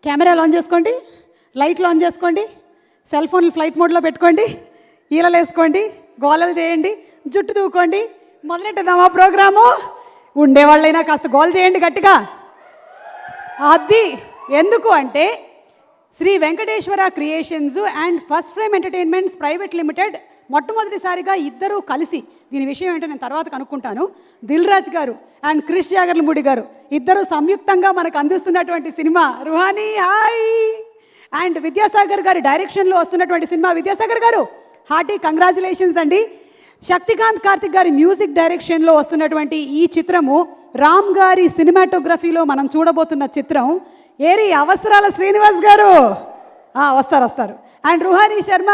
కెమెరాలు ఆన్ చేసుకోండి, లైట్లు ఆన్ చేసుకోండి, సెల్ ఫోన్లు ఫ్లైట్ మోడ్లో పెట్టుకోండి, ఈలలు వేసుకోండి, గోలలు చేయండి, జుట్టు దూకోండి, మొదలెట్టదామా ప్రోగ్రాము. ఉండేవాళ్ళైనా కాస్త గోల్ చేయండి గట్టిగా. అది ఎందుకు అంటే Shri Venkateswara creations and first frame entertainments private limited మొట్టమొదటిసారిగా ఇద్దరూ కలిసి, దీని విషయం ఏంటో నేను తర్వాత కనుక్కుంటాను, దిల్ రాజు గారు అండ్ క్రిష్ జాగర్లమూడి గారు ఇద్దరు సంయుక్తంగా మనకు అందిస్తున్నటువంటి cinema Ruhani hi. And Vidyasagar గారి డైరెక్షన్లో వస్తున్నటువంటి సినిమా. విద్యాసాగర్ గారు హార్టీ కంగ్రాచులేషన్స్ అండి. శక్తికాంత్ కార్తిక్ గారి మ్యూజిక్ డైరెక్షన్లో వస్తున్నటువంటి ఈ చిత్రము రామ్ గారి సినిమాటోగ్రఫీలో మనం చూడబోతున్న చిత్రం. ఏరి అవసరాల శ్రీనివాస్ గారు వస్తారు. అండ్ రుహానీ శర్మ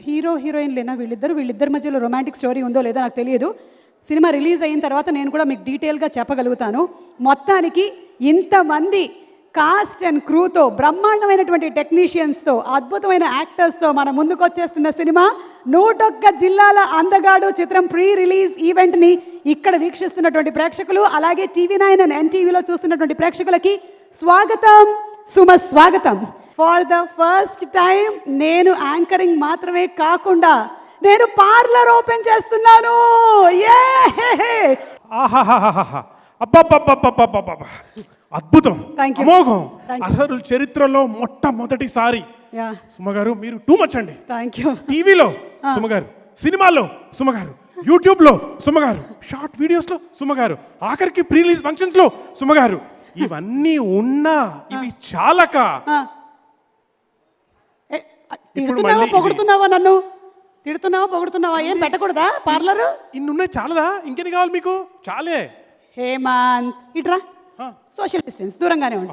హీరోయిన్లేనా వీళ్ళిద్దరి మధ్యలో రొమాంటిక్ స్టోరీ ఉందో లేదో నాకు తెలియదు. సినిమా రిలీజ్ అయిన తర్వాత నేను కూడా మీకు డీటెయిల్గా చెప్పగలుగుతాను. మొత్తానికి ఇంతమంది కాస్ట్ అండ్ క్రూతో, బ్రహ్మాండమైనటువంటి టెక్నీషియన్స్తో, అద్భుతమైన యాక్టర్స్తో మన ముందుకు వచ్చేస్తున్న సినిమా 101 జిల్లాల అందగాడు చిత్రం ప్రీ రిలీజ్ ఈవెంట్ని ఇక్కడ వీక్షిస్తున్నటువంటి ప్రేక్షకులు, అలాగే TV9 అండ్ NTVలో చూస్తున్నటువంటి ప్రేక్షకులకి స్వాగతం, సుమస్వాగతం. ఫర్ ద ఫస్ట్ టైం నేను యాంకరింగ్ మాత్రమే కాకుండా నేను పార్లర్ ఓపెన్ చేస్తున్నాను. అద్భుతం, అమోఘం. అసలు చరిత్రలో మొట్టమొదటిసారి సుమగారు మీరు టూ మచ్ అండి. టీవీలో సుమగారు, సినిమాల్లో సుమగారు, యూట్యూబ్లో సుమగారు, షార్ట్ వీడియోస్లో సుమగారు, ఆఖరికి ప్రీ రిలీజ్ ఫంక్షన్స్లో సుమగారు. ఇవన్నీ ఉన్నా ఇవి చాలక పొగుడుతున్నావా? నన్ను పొగుడుతున్నావా? ఏం పెట్టకూడదా పార్లర్? ఇన్నున్నాయి, చాలదా? ఇంకెన్ని కావాలి మీకు? చాలే. హేమంత్ ఇట్రా, సోషల్ డిస్టెన్స్, దూరంగానే ఉండు.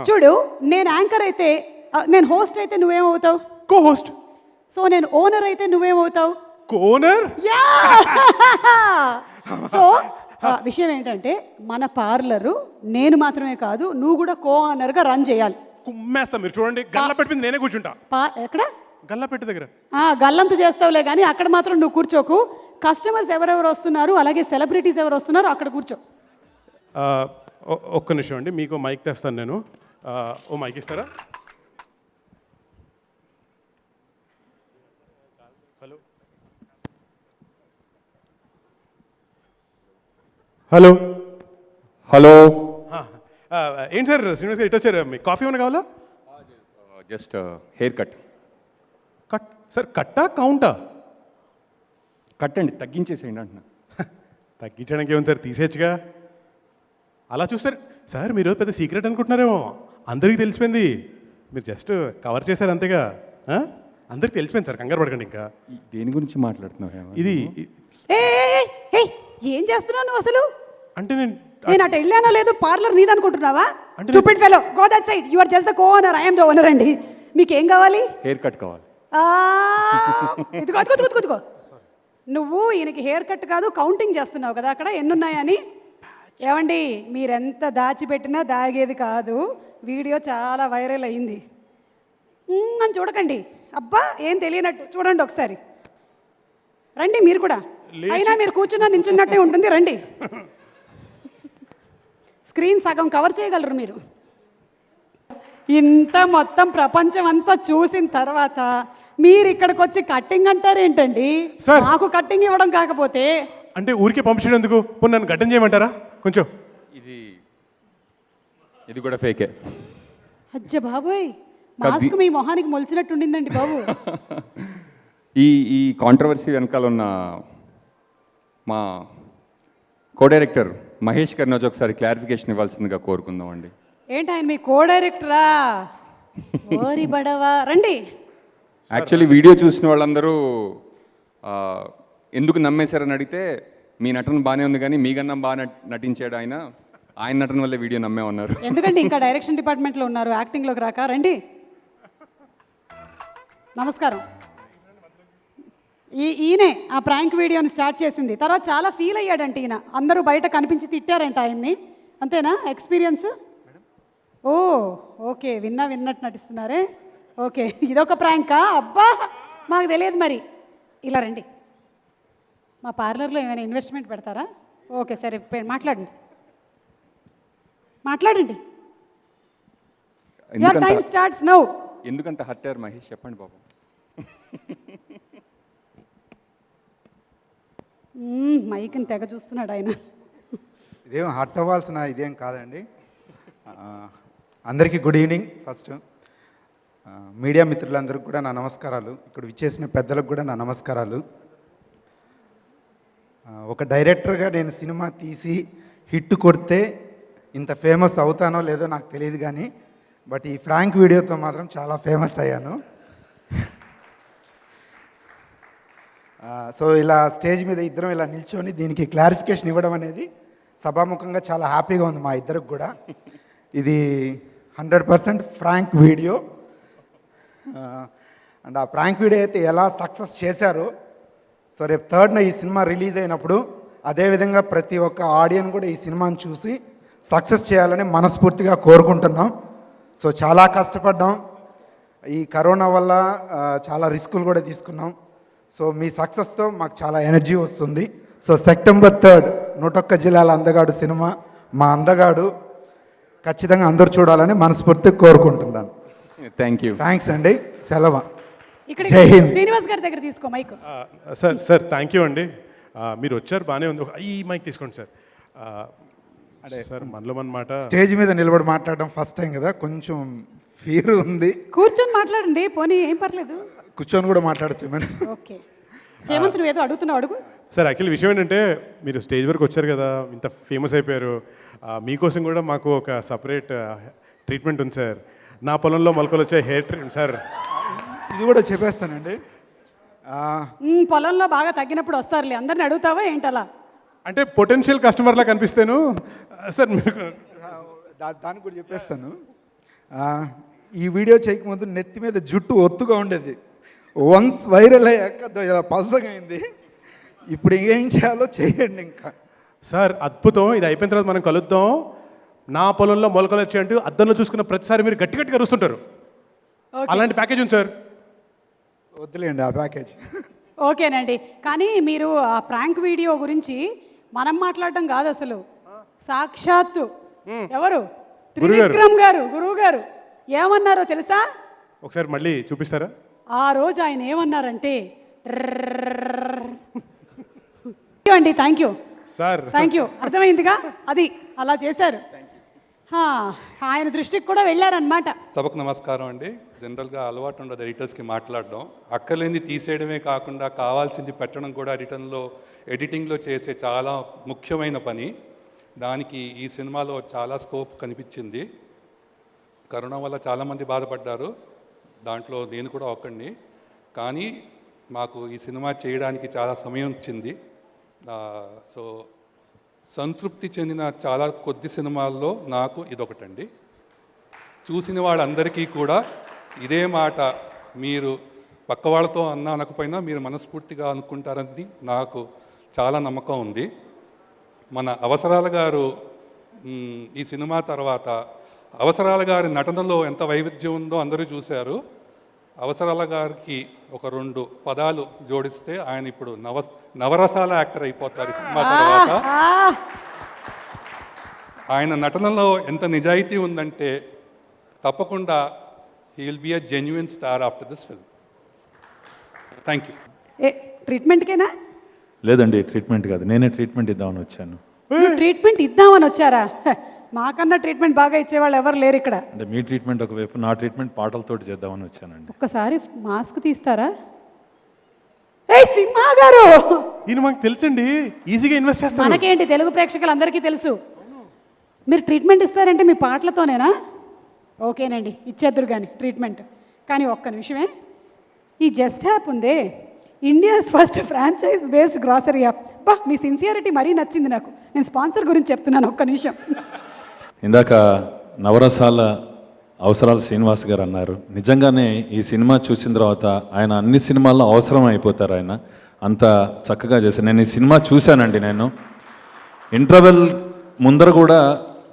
చూడు, నేను యాంకర్ అయితే, నేను హోస్ట్ అయితే నువ్వేమవుతావు? Co host. సో నేను ఓనర్ అయితే నువ్వేమవుతావు? ఓనర్. సో విషయం ఏంటంటే మన పార్లరు నేను మాత్రమే కాదు, నువ్వు కూడా కో ఓనర్గా రన్ చేయాలి. కుమ్మేస్తా. మీరు చూడండి, గల్ల పెట్టింది నేనే కూర్చుంటా. ఎక్కడ? గల్ల పెట్టి దగ్గర. గల్లంత చేస్తావులే కానీ అక్కడ మాత్రం నువ్వు కూర్చోకు. కస్టమర్స్ ఎవరెవరు వస్తున్నారు, అలాగే సెలబ్రిటీస్ ఎవరు వస్తున్నారు అక్కడ కూర్చో. ఒక్క నిమిషం అండి, మీకు మైక్ తెస్తాను నేను. ఓ మైక్ ఇస్తారా? Hello hello hello. ఏంటి సార్ శ్రీనివాస్ గారు ఇటు వచ్చారు? మీకు కాఫీ ఏమైనా కావాలా? Just hair cut. Cut sir? కట్టా కౌంటా? కట్ అండి, తగ్గించేసేయండి అంటున్నా. తగ్గించడానికి ఏముంది సార్, తీసేయచ్చుగా. అలా చూస్తారు సార్, మీరు పెద్ద సీక్రెట్ అనుకుంటున్నారేమో. అందరికీ తెలిసిపోయింది, మీరు జస్ట్ కవర్ చేశారు అంతేగా. అందరికి తెలిసిపోయింది సార్, కంగారు పడకండి. ఇంకా దేని గురించి మాట్లాడుతున్నావు? ఇది ఏం చేస్తున్నావు నువ్వు అసలు? అంటే నేను అటు వెళ్ళానో లేదు, పార్లర్ నీదనుకుంటున్నావా? Stupid fellow, go that side. You are just the co owner, I am the owner అండి. మీకేం కావాలి? హెయిర్ కట్ కావాలి. ఇదిగో నువ్వు ఈయనకి హెయిర్ కట్ కాదు, కౌంటింగ్ చేస్తున్నావు కదా అక్కడ ఎన్నున్నాయని. ఏమండి, మీరెంత దాచిపెట్టినా దాగేది కాదు. వీడియో చాలా వైరల్ అయింది అని చూడకండి. అబ్బా, ఏం తెలియనట్టు చూడండి ఒకసారి. రండి మీరు కూడా. అయినా మీరు కూర్చున్నా నించున్నట్టే ఉంటుంది, రండి. స్క్రీన్ సగం కవర్ చేయగలరు మీరు. ఇంత మొత్తం ప్రపంచం అంతా చూసిన తర్వాత మీరు ఇక్కడికి వచ్చి కట్టింగ్ అంటారేంటండి? నాకు కట్టింగ్ ఇవ్వడం కాకపోతే అంటే ఊరికే పంపించడం ఎందుకు? నన్ను గడ్డం చేయమంటారా కొంచెం? ఇది కూడా ఫేకే. అజ్జ బాబోయ్, మాస్క్ మీ మొహానికి మొలిచినట్టు ఉండిందండి బాబు. ఈ కాంట్రవర్సీ వెనకాల ఉన్న మా కో డైరెక్టర్ మహేష్ గారిని ఒకసారి క్లారిఫికేషన్ ఇవ్వాల్సిందిగా కోరుకుందాం అండి. ఏంటి ఆయన మీ కో డైరెక్టరా? ఓరి బడవా, రండి. యాక్చువల్లీ వీడియో చూసిన వాళ్ళందరూ ఎందుకు నమ్మేశారని అడిగితే, మీ నటన బాగానే ఉంది కానీ మీకన్నా బాగా నటించాడు ఆయన నటన వల్లే వీడియో నమ్మేమన్నారు. ఎందుకంటే ఇంకా డైరెక్షన్ డిపార్ట్మెంట్లో ఉన్నారు, యాక్టింగ్లోకి రాక. రండి, నమస్కారం. ఈయనే ఆ ప్రాంక్ వీడియోని స్టార్ట్ చేసింది. తర్వాత చాలా ఫీల్ అయ్యాడంట ఈయన. అందరూ బయట కనిపించి తిట్టారంట ఆయన్ని. అంతేనా ఎక్స్పీరియన్స్? ఓ ఓకే, విన్నట్టు నటిస్తున్నారే. ఓకే, ఇదొక ప్రాంకా? అబ్బా, మాకు తెలియదు. మరి ఇలా రండి, మా పార్లర్లో ఏమైనా ఇన్వెస్ట్మెంట్ పెడతారా? ఓకే సరే, మాట్లాడండి. Your time starts now. ఎందుకంత హర్ట్ అయ్యారు మహేష్ చెప్పండి బాబు. మైక్ని తెగ చూస్తున్నాడు ఆయన. ఇదేం హర్ట్ అవ్వాల్సిన ఇదేం కాదండి. అందరికీ గుడ్ ఈవినింగ్. ఫస్ట్ మీడియా మిత్రులందరికీ కూడా నా నమస్కారాలు. ఇక్కడ విచ్చేసిన పెద్దలకు కూడా నా నమస్కారాలు. ఒక డైరెక్టర్గా నేను సినిమా తీసి హిట్ కొడితే ఇంత ఫేమస్ అవుతానో లేదో నాకు తెలియదు, కానీ బట్ ఈ ఫ్రాంక్ వీడియోతో మాత్రం చాలా ఫేమస్ అయ్యాను. సో ఇలా స్టేజ్ మీద ఇద్దరం ఇలా నిల్చొని దీనికి క్లారిఫికేషన్ ఇవ్వడం అనేది సభాముఖంగా చాలా హ్యాపీగా ఉంది మా ఇద్దరికి కూడా. ఇది 100% ఫ్రాంక్ వీడియో. అండ్ ఆ ప్రాంక్ వీడియో అయితే ఎలా సక్సెస్ చేశారో, సో రేపు 3rd ఈ సినిమా రిలీజ్ అయినప్పుడు అదేవిధంగా ప్రతి ఒక్క ఆడియన్స్ కూడా ఈ సినిమాని చూసి సక్సెస్ చేయాలని మనస్ఫూర్తిగా కోరుకుంటున్నాం. సో చాలా కష్టపడ్డాం. ఈ కరోనా వల్ల చాలా రిస్కులు కూడా తీసుకున్నాం. సో మీ సక్సెస్తో మాకు చాలా ఎనర్జీ వస్తుంది. సో September 3 101 జిల్లాల అందగాడు సినిమా, మా అందగాడు ఖచ్చితంగా అందరూ చూడాలని మనస్ఫూర్తిగా కోరుకుంటున్నాను. థ్యాంక్స్ అండి. సెలవు. ఇక్కడ జై హింద్. శ్రీనివాస్ గారి దగ్గర తీసుకో మైక్. సార్ థ్యాంక్ యూ అండి. మీరు వచ్చారు బాగానే ఉంది. ఈ మైక్ తీసుకోండి సార్. అదే సార్ మనలో మన మాట. స్టేజ్ మీద నిలబడి మాట్లాడడం ఫస్ట్ టైం కదా, కొంచెం ఫీర్ ఉంది. కూర్చొని మాట్లాడండి, పోనీ ఏం పర్లేదు. కూర్చొని కూడా మాట్లాడచ్చు మేడం. ఓకే, హేమంత్ నువ్వు ఏదో అడుగుతున్నావు, అడుగు. సార్ యాక్చువల్లీ విషయం ఏంటంటే మీరు స్టేజ్ వరకు వచ్చారు కదా, ఇంత ఫేమస్ అయిపోయారు. మీకోసం కూడా మాకు ఒక సపరేట్ ట్రీట్మెంట్ ఉంది సార్. నా పొలంలో మొలకలు వచ్చే హెయిర్ ట్రీట్మెంట్ సార్. ఇది కూడా చెప్పేస్తానండి. పొలంలో బాగా తగ్గినప్పుడు వస్తారులే, అందరిని అడుగుతావా ఏంటలా? అంటే పొటెన్షియల్ కస్టమర్లా కనిపిస్తాను సార్ మీకు. దానికి కూడా చెప్పేస్తాను. ఈ వీడియో చేయకముందు నెత్తి మీద జుట్టు ఒత్తుగా ఉండేది. వన్స్ వైరల్ అయ్యాక ఇలా పల్సగా అయింది. ఇప్పుడు ఏం చేయాలో చేయండి ఇంకా. సార్ అద్భుతం. ఇది అయిపోయిన తర్వాత మనం కలుద్దాం. నా పొలంలో మొలకలు వచ్చాయంటూ అద్దంలో చూసుకున్న ప్రతిసారి మీరు గట్టి గట్టిగా అరుస్తుంటారు. అలాంటి ప్యాకేజ్ ఉంది సార్. వద్దులేండి ఆ ప్యాకేజ్. ఓకేనండి, కానీ మీరు ఆ ప్రాంక్ వీడియో గురించి మనం మాట్లాడటం కాదు అసలు. సాక్షాత్తు ఎవరు, త్రివిక్రమ్ గారు, గురువు గారు ఏమన్నారో తెలుసా? ఒకసారి మళ్ళీ చూపిస్తారా? ఆ రోజు ఆయన ఏమన్నారంటే, అండి thank you sir, thank you, అర్థమైందిగా, అది అలా చేశారు. ఆయన దృష్టికి కూడా వెళ్ళారనమాట. సభకు నమస్కారం అండి. జనరల్గా అలవాటు ఉండదు ఎడిటర్స్కి మాట్లాడడం. అక్కర్లేనిది తీసేయడమే కాకుండా కావాల్సింది పెట్టడం కూడా ఎడిటింగ్లో చేసే చాలా ముఖ్యమైన పని. దానికి ఈ సినిమాలో చాలా స్కోప్ కనిపించింది. కరోనా వల్ల చాలామంది బాధపడ్డారు, దాంట్లో నేను కూడా ఒక్కడిని. కానీ మాకు ఈ సినిమా చేయడానికి చాలా సమయం ఇచ్చింది. సో సంతృప్తి చెందిన చాలా కొద్ది సినిమాల్లో నాకు ఇదొకటండి. చూసిన వాళ్ళందరికీ కూడా ఇదే మాట మీరు పక్క వాళ్ళతో అనకపోయినా మీరు మనస్ఫూర్తిగా అనుకుంటారని నాకు చాలా నమ్మకం ఉంది. మన అవసరాల గారు ఈ సినిమా తర్వాత అవసరాల గారి నటనలో ఎంత వైవిధ్యం ఉందో అందరూ చూశారు. అవసరాల గారికి ఒక 2 పదాలు జోడిస్తే ఆయన ఇప్పుడు నవరసాల యాక్టర్ అయిపోతారు ఈ సినిమా తర్వాత. ఆయన నటనలో ఎంత నిజాయితీ ఉందంటే తప్పకుండా he will be a genuine star after this film. Thank you. ట్రీట్మెంట్కేనా? లేదండి, ట్రీట్మెంట్ కాదు, నేనే ట్రీట్మెంట్ ఇద్దామని వచ్చాను. ట్రీట్మెంట్ ఇద్దామని వచ్చారా? మాకన్నా ట్రీట్మెంట్ బాగా ఇచ్చేవాళ్ళు ఎవరు లేరు ఇక్కడ. అంటే మీ ట్రీట్మెంట్ ఒకవైపు, నా ట్రీట్మెంట్ పాటలతోటి చేద్దామని వచ్చానండి. ఒక్కసారి మాస్క్ తీస్తారా? సింహా గారు, ఈయన మాకు తెలుసండి, ఈజీగా ఇన్వెస్ట్ చేస్తారు. మనకేంటి, తెలుగు ప్రేక్షకులందరికీ తెలుసు. మీరు ట్రీట్మెంట్ ఇస్తారంటే మీ పాటలతోనేనా? ఓకేనండి, ఇచ్చేద్దరు కానీ ట్రీట్మెంట్. కానీ ఒక్క నిమిషమే, ఈ జస్ట్ యాప్ ఉందే, India's first franchise based grocery app. బా, మీ సిన్సియారిటీ మరీ నచ్చింది నాకు. నేను స్పాన్సర్ గురించి చెప్తున్నాను, ఒక్క నిమిషం. ఇందాక నవరసాల అవసరాల శ్రీనివాస్ గారు అన్నారు. నిజంగానే ఈ సినిమా చూసిన తర్వాత ఆయన అన్ని సినిమాల్లో అవసరం అయిపోతారు. ఆయన అంత చక్కగా చేశారు. నేను ఈ సినిమా చూశానండి. నేను ఇంటర్వెల్ ముందర కూడా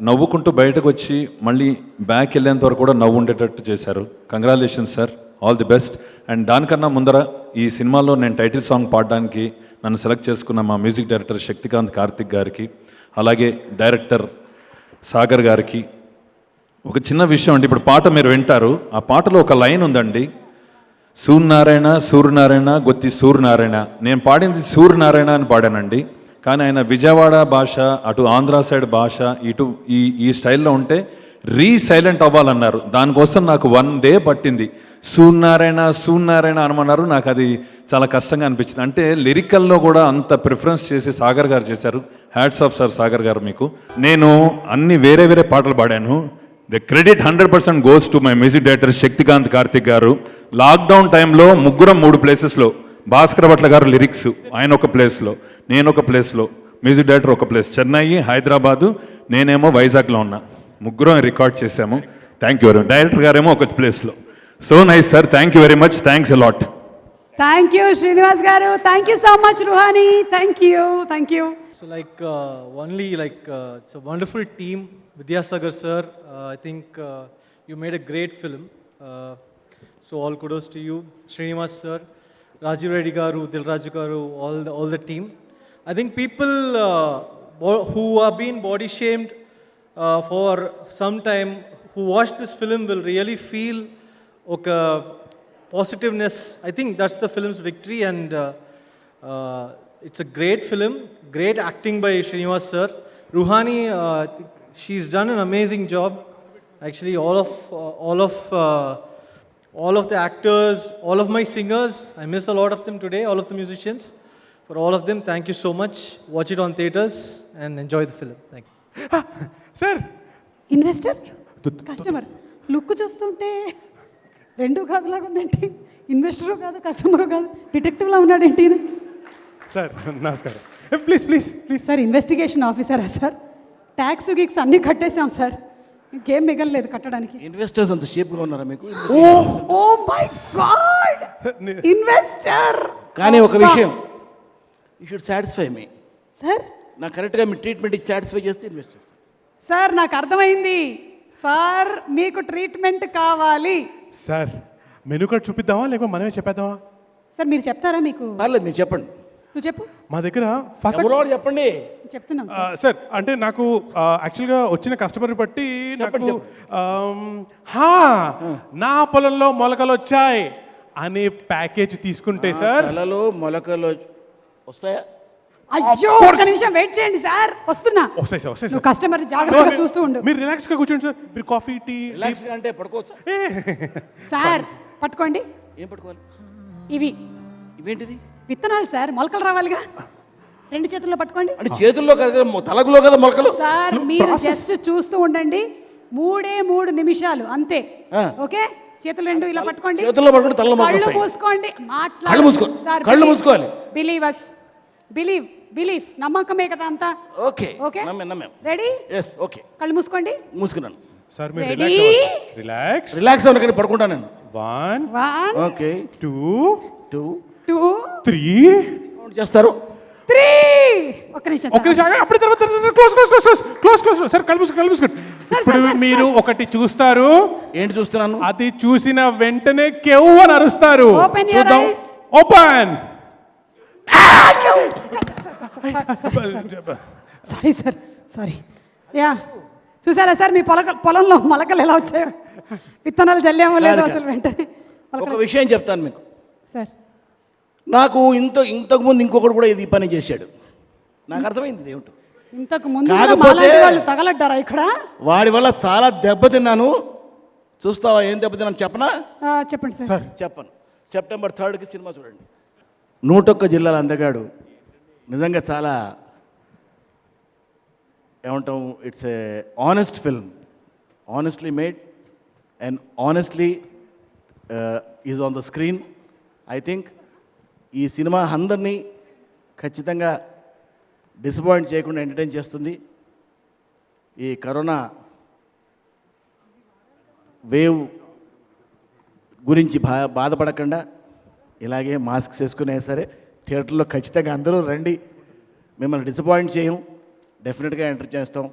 నవ్వుకుంటూ బయటకు వచ్చి మళ్ళీ బ్యాక్ వెళ్ళేంత వరకు కూడా నవ్వు ఉండేటట్టు చేశారు. Congratulations sir, all the best. And దానికన్నా ముందర ఈ సినిమాలో నేను టైటిల్ సాంగ్ పాడడానికి నన్ను సెలెక్ట్ చేసుకున్న మా మ్యూజిక్ డైరెక్టర్ శక్తికాంత్ కార్తిక్ గారికి, అలాగే డైరెక్టర్ సాగర్ గారికి, ఒక చిన్న విషయం అండి, ఇప్పుడు పాట మీరు వింటారు, ఆ పాటలో ఒక లైన్ ఉందండి, సూర్యనారాయణ సూర్యనారాయణ గొత్తి సూర్యనారాయణ. నేను పాడింది సూర్యనారాయణ అని పాడానండి, కానీ ఆయన విజయవాడ భాష, అటు ఆంధ్ర సైడ్ భాష, ఇటు ఈ స్టైల్లో ఉంటే సైలెంట్ అవ్వాలన్నారు. దానికోసం నాకు 1 డే పట్టింది. సూర్యనారాయణ సూర్యనారాయణ అనమన్నారు. నాకు అది చాలా కష్టంగా అనిపించింది. అంటే లిరికల్లో కూడా అంత ప్రిఫరెన్స్ చేసి సాగర్ గారు చేశారు. హ్యాట్స్ ఆఫ్ సార్ సాగర్ గారు మీకు. నేను అన్ని వేరే పాటలు పాడాను. The credit 100% goes to my music director Shaktikant Karthik గారు. లాక్డౌన్ టైంలో ముగ్గురం 3 ప్లేసెస్లో, భాస్కర్ భట్ల గారు లిరిక్స్, ఆయన ఒక ప్లేస్లో, నేను ఒక ప్లేస్లో, మ్యూజిక్ డైరెక్టర్ ఒక ప్లేస్, చెన్నై, హైదరాబాదు, నేనేమో వైజాగ్లో ఉన్నా. ముగ్గురం రికార్డ్ చేశాము. Thank you. డైరెక్టర్ గారేమో ఒక ప్లేస్లో. So nice sir, thank you very much, thanks a lot. Thank you Srinivas garu, thank you so much Ruhani, thank you. So it's a wonderful team. Vidyasagar sir, I think you made a great film. So all kudos to you. Srinivas sir, Rajiv Reddy garu, Dilraju garu, all the team. I think people who have been body shamed for some time, who watch this film will really feel positiveness. I think that's the film's victory, and it's a great film, great acting by Srinivas sir. Ruhani, she's done an amazing job. Actually, all of the actors, all of my singers, I miss a lot of them today, all of the musicians. For all of them, thank you so much. Watch it on theaters and enjoy the film. Thank you. Sir investor customer look చూస్తుంటే రెండు కాదులాగా ఉందేంటి? Investor కాదు, customer కాదు, డిటెక్టివ్లా ఉన్నాడేంటి? Sir నమస్కారం. Please sir investigation ఆఫీసరా సార్? ట్యాక్స్ గిక్స్ అన్నీ కట్టేశాం సార్, ఇంకేం మిగలలేదు కట్టడానికి. ఇన్వెస్టర్స్ అంత షేప్గా ఉన్నారా మీకు? Oh my god, investor. కానీ ఒక విషయం, you should satisfy me sir. నాకు కరెక్ట్గా మీ ట్రీట్మెంట్ ఇచ్చి సాటిస్ఫై చేస్తే ఇన్వెస్ట్ చేస్తాను. సార్ నాకు అర్థమైంది సార్, మీకు ట్రీట్మెంట్ కావాలి. సార్ మెనూ కార్డ్ చూపిద్దామా లేకపోతే మనమే చెప్పేద్దామా? సార్ మీరు చెప్తారా? మీకు పర్లేదు, మీరు చెప్పండి. నువ్వు చెప్పు. మా దగ్గర ఫస్ట్ ఎవరో ఒకరు చెప్పండి. చెప్తున్నాను సార్, అంటే నాకు యాక్చువల్గా వచ్చిన కస్టమర్ బట్టి నాకు నా పొలంలో మొలకలు వచ్చాయి అనే ప్యాకేజ్ తీసుకుంటే సార్. కళలో మొలకలు వస్తాయా? అయ్యో ఒక నిమిషం వెయిట్ చేయండి సార్, వస్తున్నా. వస్తాయి సార్, వస్తాయి నువ్వు సార్. కస్టమర్ జాగ్రత్తగా చూస్తూ ఉండు. మీరు రిలాక్స్గా కూర్చోండి సార్. మీరు కాఫీ టీ రిలాక్స్ అంటే పడుకోవచ్చు. సార్ పట్టుకోండి. ఏం పట్టుకోవాలి? ఇవేంటిది? విత్తనాలు సార్, మొలకలు రావాలిగా. 2 చేతుల్లో పట్టుకోండి. అంటే చేతుల్లో కదా, తలగులో కదా మొలకలు. సార్ మీరు జస్ట్ చూస్తూ ఉండండి, 3 నిమిషాలు అంతే. ఓకే, చేతులు 2 ఇలా పట్టుకోండి. చేతుల్లో పట్టుకోండి, తలలో మొలకలు కళ్ళు వస్తాయి. మూసుకోండి. కళ్ళు మూసుకో, సార్ కళ్ళు మూసుకోవాలి. బిలీవ్ నమ్మకమే కదా అంతా. ఓకే ఓకే, నమ్మాం. రెడీ? Yes, okay. కళ్ళు మూసుకోండి. మూసుకున్నాను సార్. మీరు రెడీ? రిలాక్స్ అవ్వను కానీ పడుకుంటాను నేను. 1 ఓకే. 2 2 3 చేస్తారు. 3. ఒక్క నిమిషం అప్పుడు తర్వాత క్లోజ్ సార్. కళ్ళు మూసుకోండి. ఇప్పుడు మీరు ఒకటి చూస్తారు. ఏంటి చూస్తున్నాను? అది చూసిన వెంటనే కెవ్వు అని అరుస్తారు. ఓపెన్ యువర్ చూద్దాం. ఐస్. ఓపెన్. సారీ. యా, చూసారా సార్ మీ పొలంలో మొలకలు ఎలా వచ్చాయో? విత్తనాలు చల్లామో లేదో అసలు వెంటనే. ఒక విషయం చెప్తాను మీకు సార్. నాకు ఇంతకుముందు ఇంకొకటి కూడా ఇది పని చేశాడు. నాకు అర్థమైంది ఇది ఏమిటో. ఇంతకు ముందు కాకపోతే వాళ్ళు తగలడ్డారా ఇక్కడ? వాడి వల్ల చాలా దెబ్బతిన్నాను. చూస్తావా ఏం దెబ్బతిన్నాను చెప్పనా? చెప్పండి సార్. చెప్పను. సెప్టెంబర్ 3కి సినిమా చూడండి. 101 జిల్లాల అందగాడు. నిజంగా చాలా ఏమంటాం, it's a honest film, honestly made and honestly is on the screen. I think ఈ సినిమా అందరినీ ఖచ్చితంగా డిసప్పాయింట్ చేయకుండా ఎంటర్టైన్ చేస్తుంది. ఈ కరోనా వేవ్ గురించి బాధపడకుండా ఇలాగే మాస్క్స్ వేసుకునే సరే థియేటర్లో ఖచ్చితంగా అందరూ రండి. మిమ్మల్ని డిసప్పాయింట్ చేయం, డెఫినెట్గా ఎంటర్ చేస్తాం.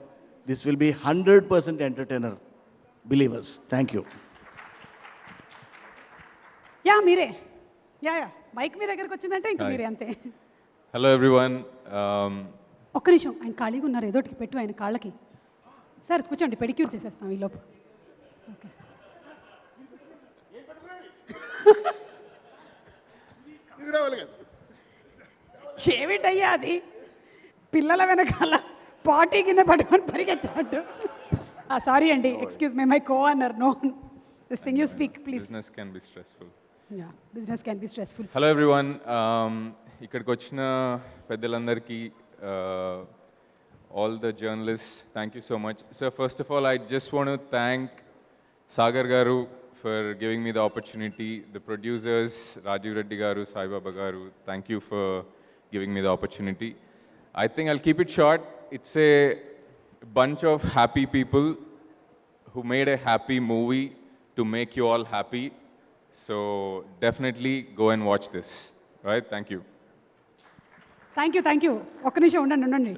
This will be 100% entertainer, believers. Thank you. Yeah మీరే. యా మైక్ మీ దగ్గరికి వచ్చిందంటే ఇంక మీరే అంతే. Hello everyone. ఒక్క నిమిషం, ఆయన ఖాళీగా ఉన్నారు, ఏదోటికి పెట్టు ఆయన కాళ్ళకి. సార్ కూర్చోండి, పెడిక్యూర్ చేసేస్తాం ఈలోపు. ఏమిటయ్యా అది పిల్లల వెనకాల పార్టీ కింద పట్టుకొని పరిగెత్తినట్టు. సారీ అండి, excuse me, my co owner know this thing you speak please. Business can be stressful. Yeah, business can be stressful. Hello everyone. ఇక్కడికి వచ్చిన పెద్దలందరికీ all the journalists, thank you so much. So first of all, I just want to thank Sagar Garu for giving me the opportunity. The producers, Rajiv Reddy Garu, Sai Baba Garu, thank you for giving me the opportunity. I think I'll keep it short. It's a bunch of happy people who made a happy movie to make you all happy. So definitely go and watch this. Right? Thank you. Thank you. ఒక్క నిమిషం ఉండండి.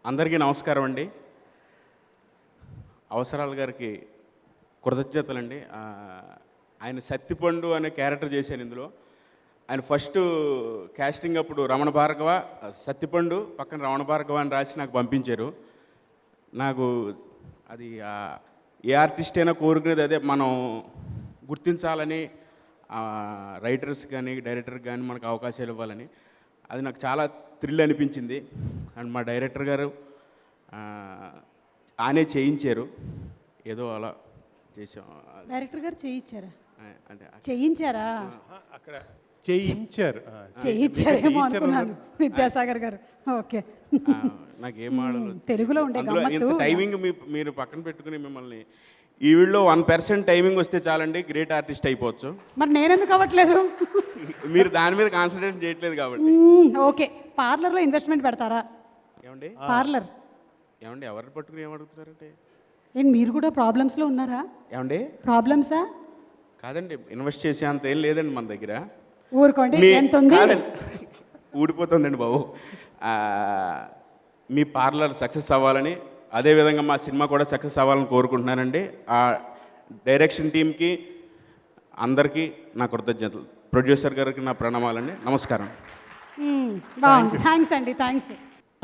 అందరికీ నమస్కారం అండి. అవసరాల గారికి కృతజ్ఞతలండి. ఆయన సత్తిపండు అనే క్యారెక్టర్ చేశాను ఇందులో. ఆయన ఫస్ట్ కాస్టింగ్ అప్పుడు రమణ భార్గవ సత్తిపండు పక్కన రమణ భార్గవ అని రాసి నాకు పంపించారు. నాకు అది ఏ ఆర్టిస్ట్ అయినా కోరుకునేది అదే, మనం గుర్తించాలని, రైటర్స్ కానీ డైరెక్టర్కి కానీ మనకు అవకాశాలు ఇవ్వాలని. అది నాకు చాలా థ్రిల్ అనిపించింది. అండ్ మా డైరెక్టర్ గారు ఆనే చేయించారు, ఏదో అలా చేసాం. డైరెక్టర్ గారు చేయించారా? అంటే చేయించారా? అక్కడ చేయించారు. చేయించారేమో అనుకున్నాను. విద్యాసాగర్ గారు, ఓకే. నాకేం ఆడలు తెలుగులో ఉండే ఇంత టైమింగ్ మీరు పక్కన పెట్టుకుని మిమ్మల్ని ఈ వీళ్ళలో 1% టైమింగ్ వస్తే చాలండి, గ్రేట్ ఆర్టిస్ట్ అయిపోవచ్చు. మరి నేనెందుకు అవ్వట్లేదు? మీరు దాని మీద కాన్సన్ట్రేషన్ చేయట్లేదు కాబట్టి. ఓకే, పార్లర్లో ఇన్వెస్ట్మెంట్ పెడతారా? ఏమండి పార్లర్ ఏమండి ఎవరిని పట్టుకుని ఏమడుగుతున్నారంటే? ఏంటి మీరు కూడా ప్రాబ్లమ్స్లో ఉన్నారా? ఏమండి ప్రాబ్లమ్సా? కాదండి, ఇన్వెస్ట్ చేసే అంత ఏం లేదండి మన దగ్గర. ఊరుకోండి, ఎంత ఉంది? ఊడిపోతుందండి బాబు. మీ పార్లర్ సక్సెస్ అవ్వాలని, అదేవిధంగా మా సినిమా కూడా సక్సెస్ అవ్వాలని కోరుకుంటున్నానండి. ఆ డైరెక్షన్ టీంకి అందరికీ నా కృతజ్ఞతలు, ప్రొడ్యూసర్ గారికి నా ప్రణామాలండి. నమస్కారం. బాగుంది, థ్యాంక్స్ అండి, థ్యాంక్స్.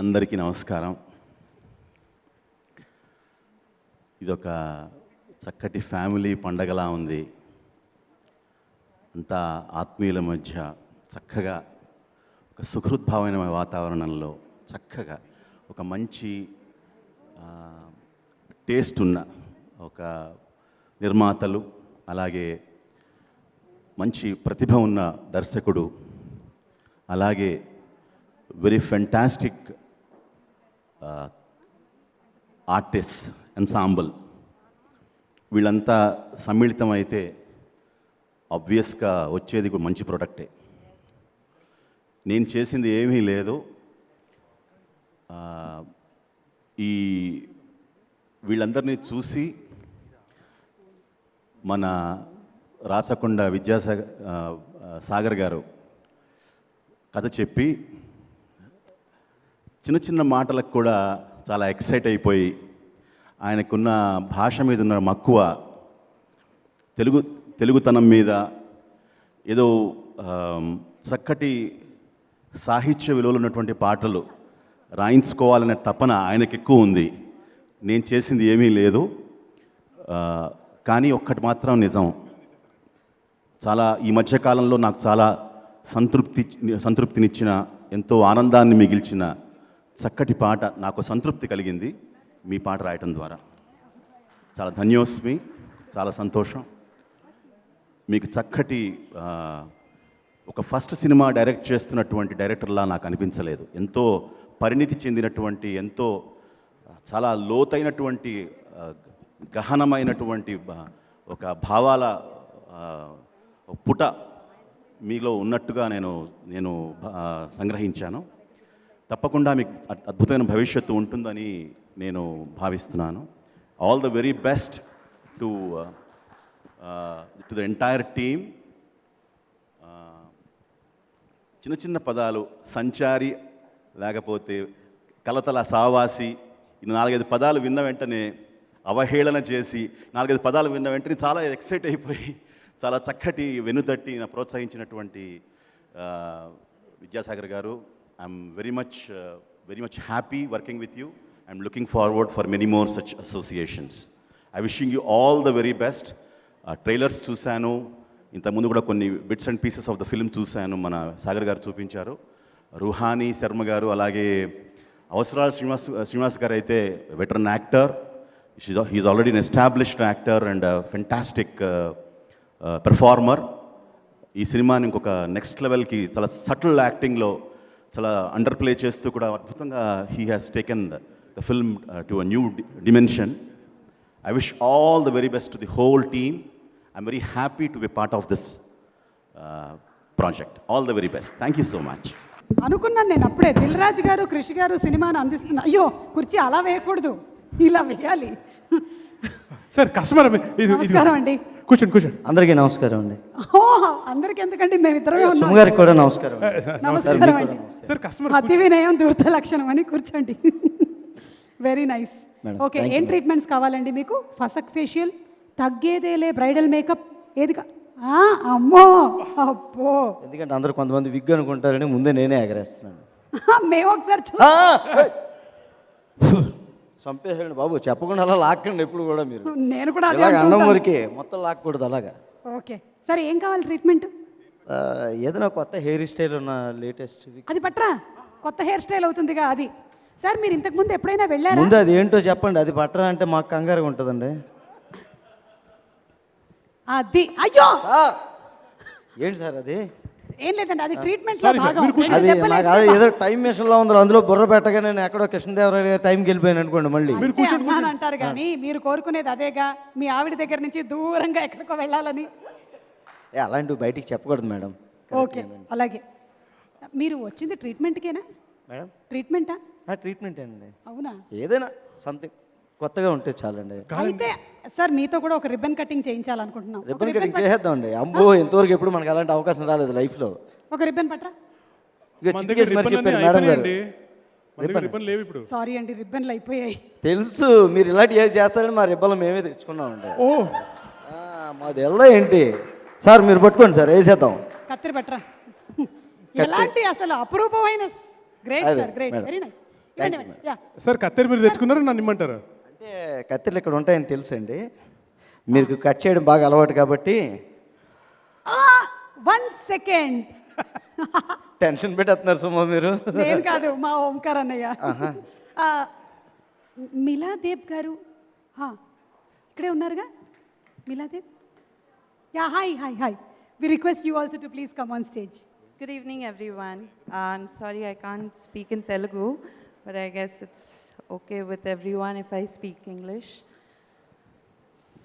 అందరికీ నమస్కారం. ఇదొక చక్కటి ఫ్యామిలీ పండగలా ఉంది. అంతా ఆత్మీయుల మధ్య చక్కగా ఒక సుహృద్భావమైన వాతావరణంలో చక్కగా ఒక మంచి టేస్ట్ ఉన్న ఒక నిర్మాతలు, అలాగే మంచి ప్రతిభ ఉన్న దర్శకుడు, అలాగే వెరీ ఫెంటాస్టిక్ ఆర్టిస్ట్ ఎన్సాంబుల్, వీళ్ళంతా సమ్మిళితమైతే ఆబ్వియస్గా వచ్చేది కూడా మంచి ప్రోడక్టే. నేను చేసింది ఏమీ లేదు. ఈ వీళ్ళందరినీ చూసి మన రాచకొండ సాగర్ గారు కథ చెప్పి చిన్న చిన్న మాటలకు కూడా చాలా ఎక్సైట్ అయిపోయి, ఆయనకున్న భాష మీద ఉన్న మక్కువ, తెలుగుతనం మీద ఏదో చక్కటి సాహిత్య విలువలు ఉన్నటువంటి పాటలు రాయించుకోవాలనే తపన ఆయనకి ఎక్కువ ఉంది. నేను చేసింది ఏమీ లేదు. కానీ ఒక్కటి మాత్రం నిజం, చాలా ఈ మధ్యకాలంలో నాకు చాలా సంతృప్తినిచ్చిన, ఎంతో ఆనందాన్ని మిగిల్చిన చక్కటి పాట, నాకు సంతృప్తి కలిగింది మీ పాట రాయటం ద్వారా. చాలా ధన్యోస్మి, చాలా సంతోషం. మీకు చక్కటి ఒక ఫస్ట్ సినిమా డైరెక్ట్ చేస్తున్నటువంటి డైరెక్టర్లా నాకు అనిపించలేదు. ఎంతో పరిణితి చెందినటువంటి, ఎంతో చాలా లోతైనటువంటి, గహనమైనటువంటి ఒక భావాల పుట మీలో ఉన్నట్టుగా నేను సంగ్రహించాను. తప్పకుండా మీకు అద్భుతమైన భవిష్యత్తు ఉంటుందని నేను భావిస్తున్నాను. All the very best to the entire team. చిన్న చిన్న పదాలు, సంచారి, లేకపోతే కలతల సావాసి, ఈ 4-5 పదాలు విన్న వెంటనే అవహేళన చేసి, 4-5 పదాలు విన్న వెంటనే చాలా ఎక్సైట్ అయిపోయి చాలా చక్కటి వెనుతట్టి ప్రోత్సహించినటువంటి విద్యాసాగర్ గారు, I'm very much happy working with you. I'm looking forward for many more such associations. I wishing you all the very best. Trailers చూశాను, ఇంతకుముందు కూడా కొన్ని bits and pieces of the film చూశాను, మన సాగర్ గారు చూపించారు. రుహానీ శర్మ గారు, అలాగే అవసరాల శ్రీనివాస్ గారు అయితే veteran actor. He is already an established actor and fantastic performer. ఈ సినిమాని ఇంకొక నెక్స్ట్ లెవెల్కి చాలా సటిల్ యాక్టింగ్లో చాలా అండర్ ప్లే చేస్తూ కూడా అద్భుతంగా he has taken the film to a new dimension. I wish all the very best to the whole team. I'm very happy to be part of this project. All the very best. Thank you so much. అనుకున్నాను నేను అప్పుడే, దిల్ రాజు గారు కృషి గారు సినిమాను అందిస్తున్నా. అయ్యో కుర్చీ అలా వేయకూడదు, ఇలా వేయాలి. సార్ కస్టమర్ నమస్కారం అండి. కూర్చోండి. అందరికీ నమస్కారం అండి. ఓ అందరికి ఎందుకండి, మేము ఇద్దరమే ఉన్నాం. సుమ గారికి కూడా నమస్కారం. నమస్కారం అండి. సార్ కస్టమర్ అతి వినయం దూరత లక్షణం అని కూర్చోండి. Very nice. ఓకే, ఏం ట్రీట్మెంట్స్ కావాలండి మీకు? ఫసక్ ఫేషియల్, తగ్గేదేలే బ్రైడల్ మేకప్, ఏది అమ్మో అబ్బో. ఎందుకంటే అందరూ కొంతమంది విగ్ అనుకుంటారని ముందే నేనే ఎగరేస్తున్నాను. మేము ఒకసారి చంపేసాడు బాబు, చెప్పకుండా అలా లాక్కండి ఎప్పుడు కూడా మీరు. నేను కూడా అలాగే అన్నం వరకే మొత్తం లాక్కూడదు అలాగా. ఓకే, సరే ఏం కావాలి ట్రీట్మెంట్? ఏదైనా కొత్త హెయిర్ స్టైల్ ఉన్న లేటెస్ట్ అది పట్రా, కొత్త హెయిర్ స్టైల్ అవుతుందిగా అది. సార్ మీరు ఇంతకు ముందు ఎప్పుడైనా వెళ్ళారా? ముందు అది ఏంటో చెప్పండి, అది పట్టరా అంటే మాకు కంగారుగా ఉంటుందండి. అది అయ్యో ఏంటి సార్ అది? ఏం లేదండి, అది ట్రీట్మెంట్ లో భాగం. అది నాకు అది ఏదో టైం మిషన్ లో ఉంది, అందులో బుర్ర పెట్టగా నేను ఎక్కడో కృష్ణదేవరాయ గారి టైంకి వెళ్ళిపోయాను అనుకోండి. మళ్ళీ అన్నాను అంటారు కానీ మీరు కోరుకునేది అదేగా, మీ ఆవిడ దగ్గర నుంచి దూరంగా ఎక్కడికో వెళ్ళాలని. అలాంటివి బయటికి చెప్పకూడదు మేడం. ఓకే, అలాగే. మీరు వచ్చింది ట్రీట్మెంట్కేనా మేడం? ట్రీట్మెంటా? ట్రీట్మెంట్ అండి. అవునా? ఏదైనా సంథింగ్ కొత్తగా ఉంటే చాలండి. అయితే సార్ మీతో కూడా ఒక రిబ్బన్ కటింగ్ చేయించాలనుకుంటున్నాం. రిబ్బన్ కటింగ్ చేసేద్దామండి. అమ్మో ఇంతవరకు ఎప్పుడు మనకు అలాంటి అవకాశం రాలేదు లైఫ్లో. ఒక రిబ్బన్ పట్రా. ఇక చిటికేసి మరి చెప్పారు మేడం గారు. సారీ అండి, రిబ్బన్లు అయిపోయాయి. తెలుసు మీరు ఇలాంటి ఏది చేస్తారని మా రిబ్బన్లు మేమే తెచ్చుకున్నామండి. మాది ఎలా ఏంటి సార్, మీరు పట్టుకోండి సార్, వేసేద్దాం. కత్తిరి పట్రా. ఎలాంటి అసలు అపురూపమైన. Great sir, great, very nice. Sir కత్తెర మీరు తెచ్చుకున్నారు, నన్ను ఇమ్మంటారా? అంటే కత్తెరలు ఇక్కడ ఉంటాయని తెలుసు అండి, మీకు కట్ చేయడం బాగా అలవాటు కాబట్టి. 1 సెకండ్ టెన్షన్ పెట్టేస్తున్నారు సుమా మీరు. నేను కాదు, మా ఓంకార్ అన్నయ్య. మిలాదేవ్ గారు ఇక్కడే ఉన్నారుగా. Miladev, yeah, hi hi hi. We request you also to please come on stage. Good evening, everyone. I'm sorry I can't speak in Telugu, but I guess it's okay with everyone if I speak English.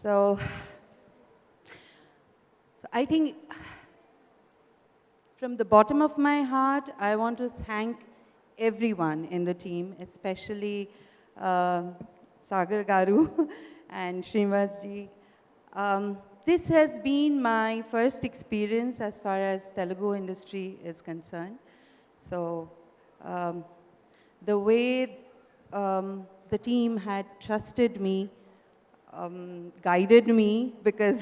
So I think from the bottom of my heart, I want to thank everyone in the team, especially Sagar Garu and Srinivas ji. This has been my first experience as far as Telugu industry is concerned. So the way the team had trusted me, guided me, because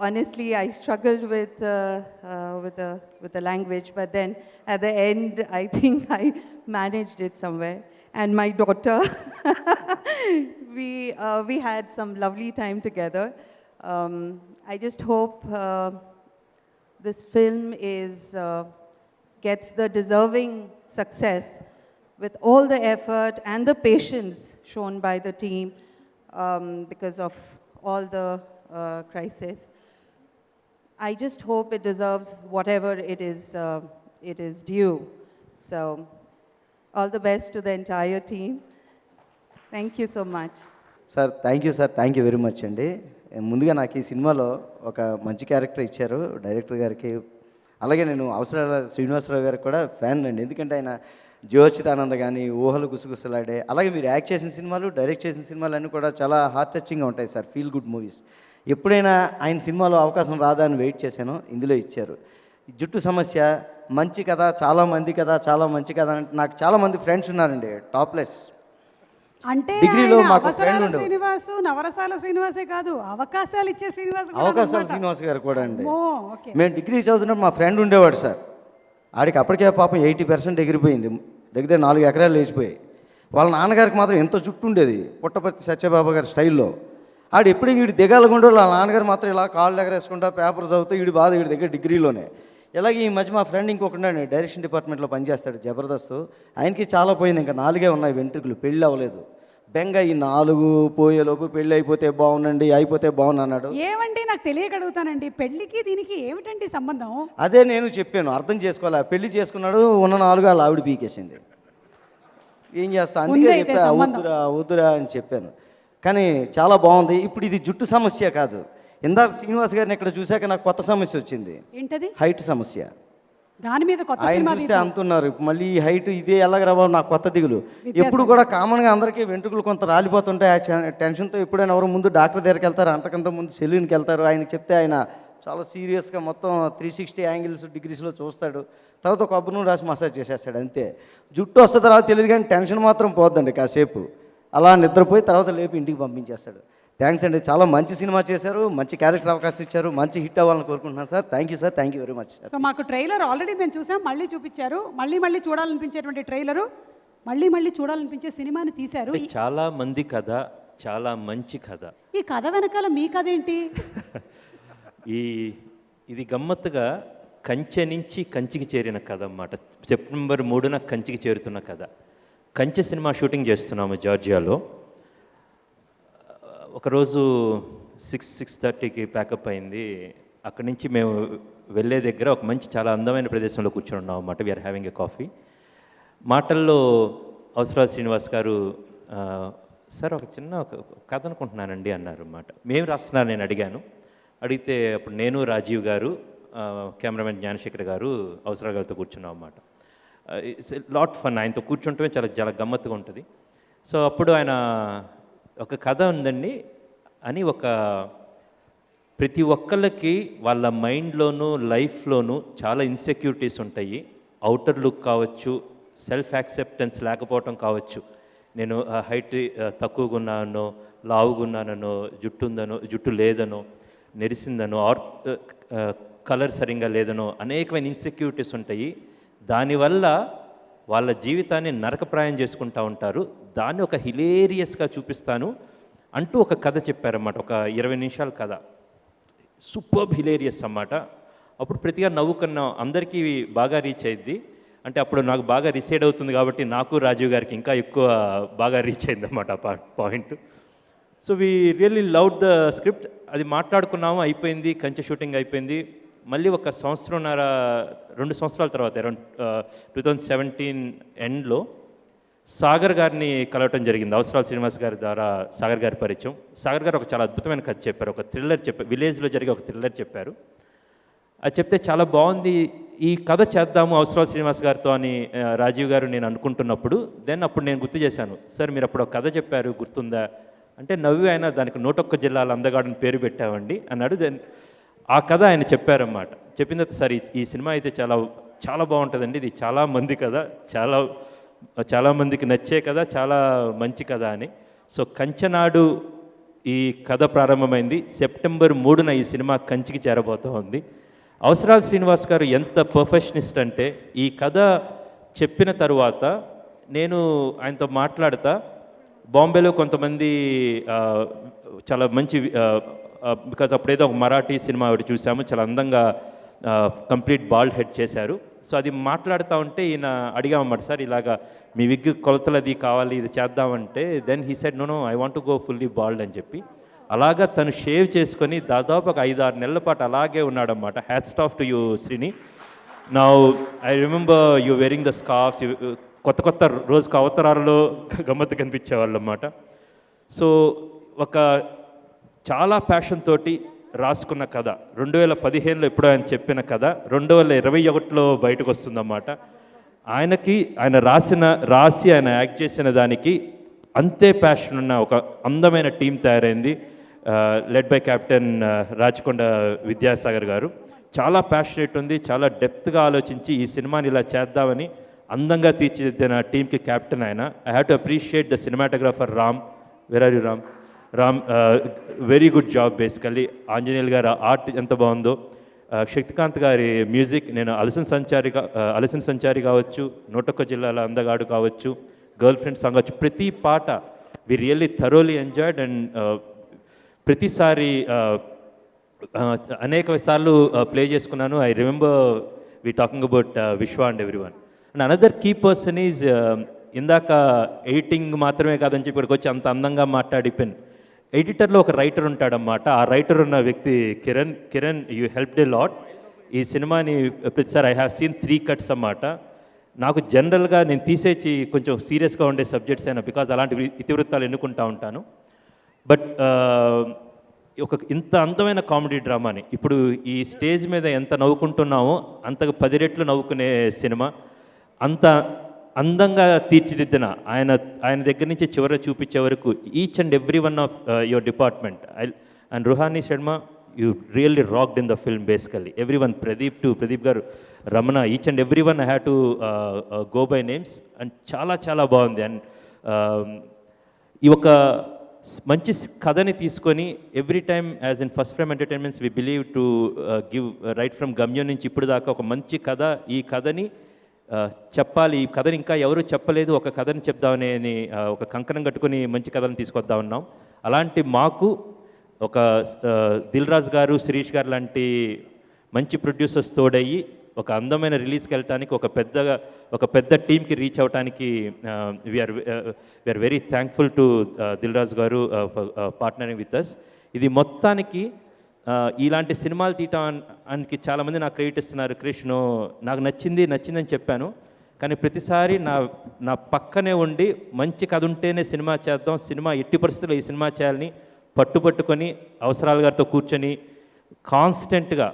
honestly I struggled with the language, but then at the end I think I managed it somewhere. And my daughter, we had some lovely time together. I just hope this film gets the deserving success with all the effort and the patience shown by the team because of all the crisis. I just hope it deserves whatever it is due. So, all the best to the entire team. Thank you so much. Sir thank you very much అండి. ముందుగా నాకు ఈ సినిమాలో ఒక మంచి character ఇచ్చారు director గారికి. అలాగే నేను అవసరాల శ్రీనివాసరావు గారికి కూడా ఫ్యాన్ అండి, ఎందుకంటే ఆయన జ్యోచితానంద కానీ, ఊహలు గుసగుసలాడే, అలాగే మీరు యాక్ట్ చేసిన సినిమాలు, డైరెక్ట్ చేసిన సినిమాలు అన్నీ కూడా చాలా హార్ట్ టచింగ్గా ఉంటాయి సార్, ఫీల్ గుడ్ మూవీస్. ఎప్పుడైనా ఆయన సినిమాలో అవకాశం రాదా అని వెయిట్ చేశాను, ఇందులో ఇచ్చారు. జుట్టు సమస్య మంచి కథ, చాలా మంచి కథ అంటే నాకు చాలామంది ఫ్రెండ్స్ ఉన్నారండి టాప్లెస్. అంటే డిగ్రీలో మాకు ఫ్రెండ్ శ్రీనివాస్, నవరసాల శ్రీనివాసే కాదు, అవకాశాలు ఇచ్చే శ్రీనివాస్, అవకాశాలు శ్రీనివాస్ గారు కూడా అండి. మేము డిగ్రీ చదువుతున్నప్పుడు మా ఫ్రెండ్ ఉండేవాడు సార్, ఆడికి అప్పటికే పాపం 80% ఎగిరిపోయింది, దగ్గర 4 ఎకరాలు లేచిపోయాయి. వాళ్ళ నాన్నగారికి మాత్రం ఎంతో జుట్టు ఉండేది, పుట్టపర్తి సత్యబాబు గారి స్టైల్లో. ఆడు ఎప్పుడు వీడు దిగాలకుండా వాళ్ళ నాన్నగారు మాత్రం ఇలా కాళ్ళు ఎగరేసుకుంటా పేపర్ చదువుతూ వీడి బాధ వీడి దగ్గర డిగ్రీలోనే. ఇలాగే ఈ మధ్య మా ఫ్రెండ్ ఇంకొకటి డైరెక్షన్ డిపార్ట్మెంట్లో పనిచేస్తాడు జబర్దస్త్. ఆయనకి చాలా పోయింది, ఇంకా 4 ఉన్నాయి వెంట్రుకలు, పెళ్ళి అవ్వలేదు. బెంగ ఈ 4 పోయేలోపు పెళ్ళి అయిపోతే బాగుండండి, అయిపోతే బాగుండు అన్నాడు. ఏమండి నాకు తెలియక అడుగుతానండి, పెళ్ళికి దీనికి ఏమిటండి సంబంధం? అదే నేను చెప్పాను, అర్థం చేసుకోవాలి. పెళ్లి చేసుకున్నాడు, ఉన్న 4 వాళ్ళ ఆవిడ పీకేసింది. ఏం చేస్తా, అందుకే ఉందైతే చెప్పా సంబంధం. వద్దురా అని చెప్పాను. కానీ చాలా బాగుంది. ఇప్పుడు ఇది జుట్టు సమస్య కాదు. ఇందాక శ్రీనివాస్ గారిని ఇక్కడ చూశాక నాకు కొత్త సమస్య వచ్చింది, ఏంటది? హైట్ సమస్య. దాని మీద కొత్త ఆయన సినిమా చూస్తే తీద్దాం. అంటున్నారు మళ్ళీ ఈ హైట్ ఇదే ఎలాగ బాబు, నాకు కొత్త దిగులు. ఎప్పుడు కూడా కామన్గా అందరికీ వెంట్రుకలు కొంత రాలిపోతుంటాయి. ఆ టెన్షన్తో ఎప్పుడైనా ఎవరు ముందు డాక్టర్ దగ్గరికి వెళ్తారు, అంతకంత ముందు సెలూన్కి వెళ్తారు. ఆయనకి చెప్తే ఆయన చాలా సీరియస్గా మొత్తం 360 యాంగిల్స్ డిగ్రీస్లో చూస్తాడు. తర్వాత ఒక కొబ్బరి నూనె రాసి మసాజ్ చేసేస్తాడు, అంతే. జుట్టు వస్తుంది తర్వాత తెలియదు, కానీ టెన్షన్ మాత్రం పోద్దండి. కాసేపు అలా నిద్రపోయి తర్వాత లేపి ఇంటికి పంపించేస్తాడు. థ్యాంక్స్ అండి, చాలా మంచి సినిమా చేశారు, మంచి క్యారెక్టర్ అవకాశం ఇచ్చారు, మంచి హిట్ అవ్వాలని కోరుకుంటున్నాను sir. Thank you sir, thank you very much sir. So మాకు ట్రైలర్ ఆల్రెడీ మేము చూసాం, మళ్ళీ చూపించారు. మళ్ళీ మళ్ళీ చూడాలనిపించేటువంటి ట్రైలరు, మళ్ళీ మళ్ళీ చూడాలనిపించే సినిమాని తీశారు. చాలా మంది కథ, చాలా మంచి కథ. ఈ కథ వెనకాల మీ కథ ఏంటి? ఇది గమ్మత్తుగా కంచె నుంచి కంచికి చేరిన కథ అన్నమాట. సెప్టెంబర్ 3న కంచికి చేరుతున్న కథ. కంచె సినిమా షూటింగ్ చేస్తున్నాము జార్జియాలో. ఒకరోజు 6:30కి ప్యాకప్ అయింది. అక్కడి నుంచి మేము వెళ్ళే దగ్గర ఒక మంచి చాలా అందమైన ప్రదేశంలో కూర్చొని ఉన్నాం అన్నమాట. We are having a coffee. మాటల్లో అవసరాల శ్రీనివాస్ గారు సార్ ఒక చిన్న కథ అనుకుంటున్నానండి అన్నారు అన్నమాట. మేము రాస్తున్నారు నేను అడిగాను. అడిగితే అప్పుడు నేను, రాజీవ్ గారు, కెమెరామెన్ జ్ఞానశేఖర్ గారు అవసరాల గారితో కూర్చున్నాం అన్నమాట. It's lot fun. ఆయనతో కూర్చుంటే చాలా చాలా గమ్మత్తుగా ఉంటుంది. సో అప్పుడు ఆయన ఒక కథ ఉందండి అని ప్రతి ఒక్కళ్ళకి వాళ్ళ మైండ్లోనూ లైఫ్లోనూ చాలా ఇన్సెక్యూరిటీస్ ఉంటాయి. అవుటర్ లుక్ కావచ్చు, సెల్ఫ్ యాక్సెప్టెన్స్ లేకపోవటం కావచ్చు. నేను హైట్ తక్కువగా ఉన్నానో, లావుగా ఉన్నానో, జుట్టు ఉందనో, జుట్టు లేదనో, నెరిసిందనో, ఆర్ కలర్ సరిగ్గా లేదనో అనేకమైన ఇన్సెక్యూరిటీస్ ఉంటాయి. దానివల్ల వాళ్ళ జీవితాన్ని నరకప్రాయం చేసుకుంటూ ఉంటారు. దాన్ని ఒక హిలేరియస్గా చూపిస్తాను అంటూ ఒక కథ చెప్పారన్నమాట. ఒక 20 నిమిషాల కథ, సూపర్బ్ హిలేరియస్ అన్నమాట. అప్పుడు ప్రతిగా నవ్వుకున్నాం. అందరికీ బాగా రీచ్ అయ్యింది. అంటే అప్పుడు నాకు బాగా రిసైడ్ అవుతుంది కాబట్టి నాకు రాజీవ్ గారికి ఇంకా ఎక్కువ బాగా రీచ్ అయింది అన్నమాట ఆ point. So we really love the script. అది మాట్లాడుకున్నాము, అయిపోయింది. కంచె షూటింగ్ అయిపోయింది. మళ్ళీ ఒక 2 సంవత్సరాల తర్వాత అరౌండ్ 2017 ఎండ్లో సాగర్ గారిని కలవటం జరిగింది. అవసరాల శ్రీనివాస్ గారి ద్వారా సాగర్ గారి పరిచయం. సాగర్ గారు ఒక చాలా అద్భుతమైన కథ చెప్పారు. ఒక థ్రిల్లర్ చెప్పారు, విలేజ్లో జరిగే ఒక థ్రిల్లర్ చెప్పారు. అది చెప్తే చాలా బాగుంది, ఈ కథ చేద్దాము అవసరాల శ్రీనివాస్ గారితో అని రాజీవ్ గారు నేను అనుకుంటున్నప్పుడు అప్పుడు నేను గుర్తు చేశాను, సార్ మీరు అప్పుడు ఒక కథ చెప్పారు గుర్తుందా అంటే, నవ్వి ఆయన దానికి 101 జిల్లాల అందగాడని పేరు పెట్టామండి అన్నాడు. దెన్ ఆ కథ ఆయన చెప్పారన్నమాట. చెప్పిన తర్వాత సార్ ఈ సినిమా అయితే చాలా చాలా బాగుంటుందండి, ఇది చాలా మంది కథ, చాలా మందికి నచ్చే కథ, చాలా మంచి కథ అని. సో కంచనాడు ఈ కథ ప్రారంభమైంది. సెప్టెంబర్ 3న ఈ సినిమా కంచికి చేరబోతూ ఉంది. అవసరాల శ్రీనివాస్ గారు ఎంత పర్ఫెక్షనిస్ట్ అంటే, ఈ కథ చెప్పిన తరువాత నేను ఆయనతో మాట్లాడతా, బాంబేలో కొంతమంది చాలా మంచి బికాజ్ అప్పుడేదో ఒక మరాఠీ సినిమా ఒకటి చూసాము, చాలా అందంగా కంప్లీట్ బాల్డ్ హెడ్ చేశారు. సో అది మాట్లాడుతూ ఉంటే ఈయన అడిగామన్నమాట, సార్ ఇలాగా మీ విగ్ కొలతలు అది కావాలి, ఇది చేద్దామంటే then he said no I want to go fully bald అని చెప్పి అలాగా తను షేవ్ చేసుకొని దాదాపు ఒక 5-6 నెలల పాటు అలాగే ఉన్నాడన్నమాట. Hats off to you Srini. Now I remember you wearing the scarfs. కొత్త రోజుకు అవతారాల్లో గమ్మత్తు కనిపించేవాళ్ళు అన్నమాట. సో ఒక చాలా ప్యాషన్ తోటి రాసుకున్న కథ 2015లో ఎప్పుడో ఆయన చెప్పిన కథ 2021లో బయటకు వస్తుందన్నమాట. ఆయన రాసి ఆయన యాక్ట్ చేసిన దానికి అంతే ప్యాషన్ ఉన్న ఒక అందమైన టీం తయారైంది, led by captain Rachakonda Vidyasagar గారు. చాలా ప్యాషనేట్ ఉంది, చాలా డెప్త్గా ఆలోచించి ఈ సినిమాని ఇలా చేద్దామని అందంగా తీర్చిదిద్దిన టీంకి కెప్టెన్ ఆయన. I have to appreciate the cinematographer Ram. Where are you Ram? Very good job basically. Anjaneyulu గారి ఆర్ట్ ఎంత బాగుందో, శక్తికాంత్ గారి మ్యూజిక్, నేను అలసిన సంచారి కావచ్చు, 101 జిల్లాల అందగాడు కావచ్చు, గర్ల్ ఫ్రెండ్ సాంగ్ కావచ్చు, ప్రతి పాట we really thoroughly enjoyed. And ప్రతిసారి అనేక సార్లు ప్లే చేసుకున్నాను. I remember we talking about Vishwa and every one. And another key person is ఇందాక ఎడిటింగ్ మాత్రమే కాదని చెప్పి ఇక్కడికి వచ్చి అంత అందంగా మాట్లాడిపోయాను. ఎడిటర్లో ఒక రైటర్ ఉంటాడన్నమాట. ఆ రైటర్ ఉన్న వ్యక్తి Kiran you helped a lot. ఈ సినిమాని ప్రతిసారి ఐ హ్యావ్ సీన్ 3 cuts అన్నమాట. నాకు జనరల్గా నేను తీసేసి కొంచెం సీరియస్గా ఉండే సబ్జెక్ట్స్ అయినా బికాజ్ అలాంటి ఇతివృత్తాలు ఎన్నుకుంటా ఉంటాను. బట్ ఒక ఇంత అందమైన కామెడీ డ్రామాని ఇప్పుడు ఈ స్టేజ్ మీద ఎంత నవ్వుకుంటున్నామో అంతకు 10 రెట్లు నవ్వుకునే సినిమా, అంత అందంగా తీర్చిదిద్దిన ఆయన దగ్గర నుంచి చివర చూపించే వరకు each and every one of your department and Ruhani Sharma, you really rocked in the film basically. Every one, Pradeep garu, Ramana, each and every one I have to go by names. And చాలా చాలా బాగుంది. అండ్ ఈ ఒక మంచి కథని తీసుకొని every time as in First frame Entertainments we believe to give right from Gamyam నుంచి ఇప్పుడు దాకా ఒక మంచి కథ, ఈ కథని చెప్పాలి, ఈ కథని ఇంకా ఎవరు చెప్పలేదు, ఒక కథని చెప్దామని ఒక కంకణం కట్టుకొని మంచి కథలను తీసుకొద్దా ఉన్నాం. అలాంటి మాకు ఒక దిల్ రాజు గారు, శిరీష్ గారు లాంటి మంచి ప్రొడ్యూసర్స్ తోడయ్యి ఒక అందమైన రిలీజ్కి వెళ్ళటానికి ఒక పెద్ద టీంకి రీచ్ అవడానికి we are very thankful to Dil Raju garu partnering with us. ఇది మొత్తానికి ఇలాంటి సినిమాలు తీయటానికి చాలామంది నాకు క్రెడిట్ ఇస్తున్నారు. కృష్ణ నాకు నచ్చిందని చెప్పాను, కానీ ప్రతిసారి నా పక్కనే ఉండి మంచి కథ ఉంటేనే సినిమా చేద్దాం, సినిమా ఎట్టి పరిస్థితుల్లో ఈ సినిమా చేయాలని పట్టుబట్టుకొని అవసరాల గారితో కూర్చొని కాన్స్టెంట్గా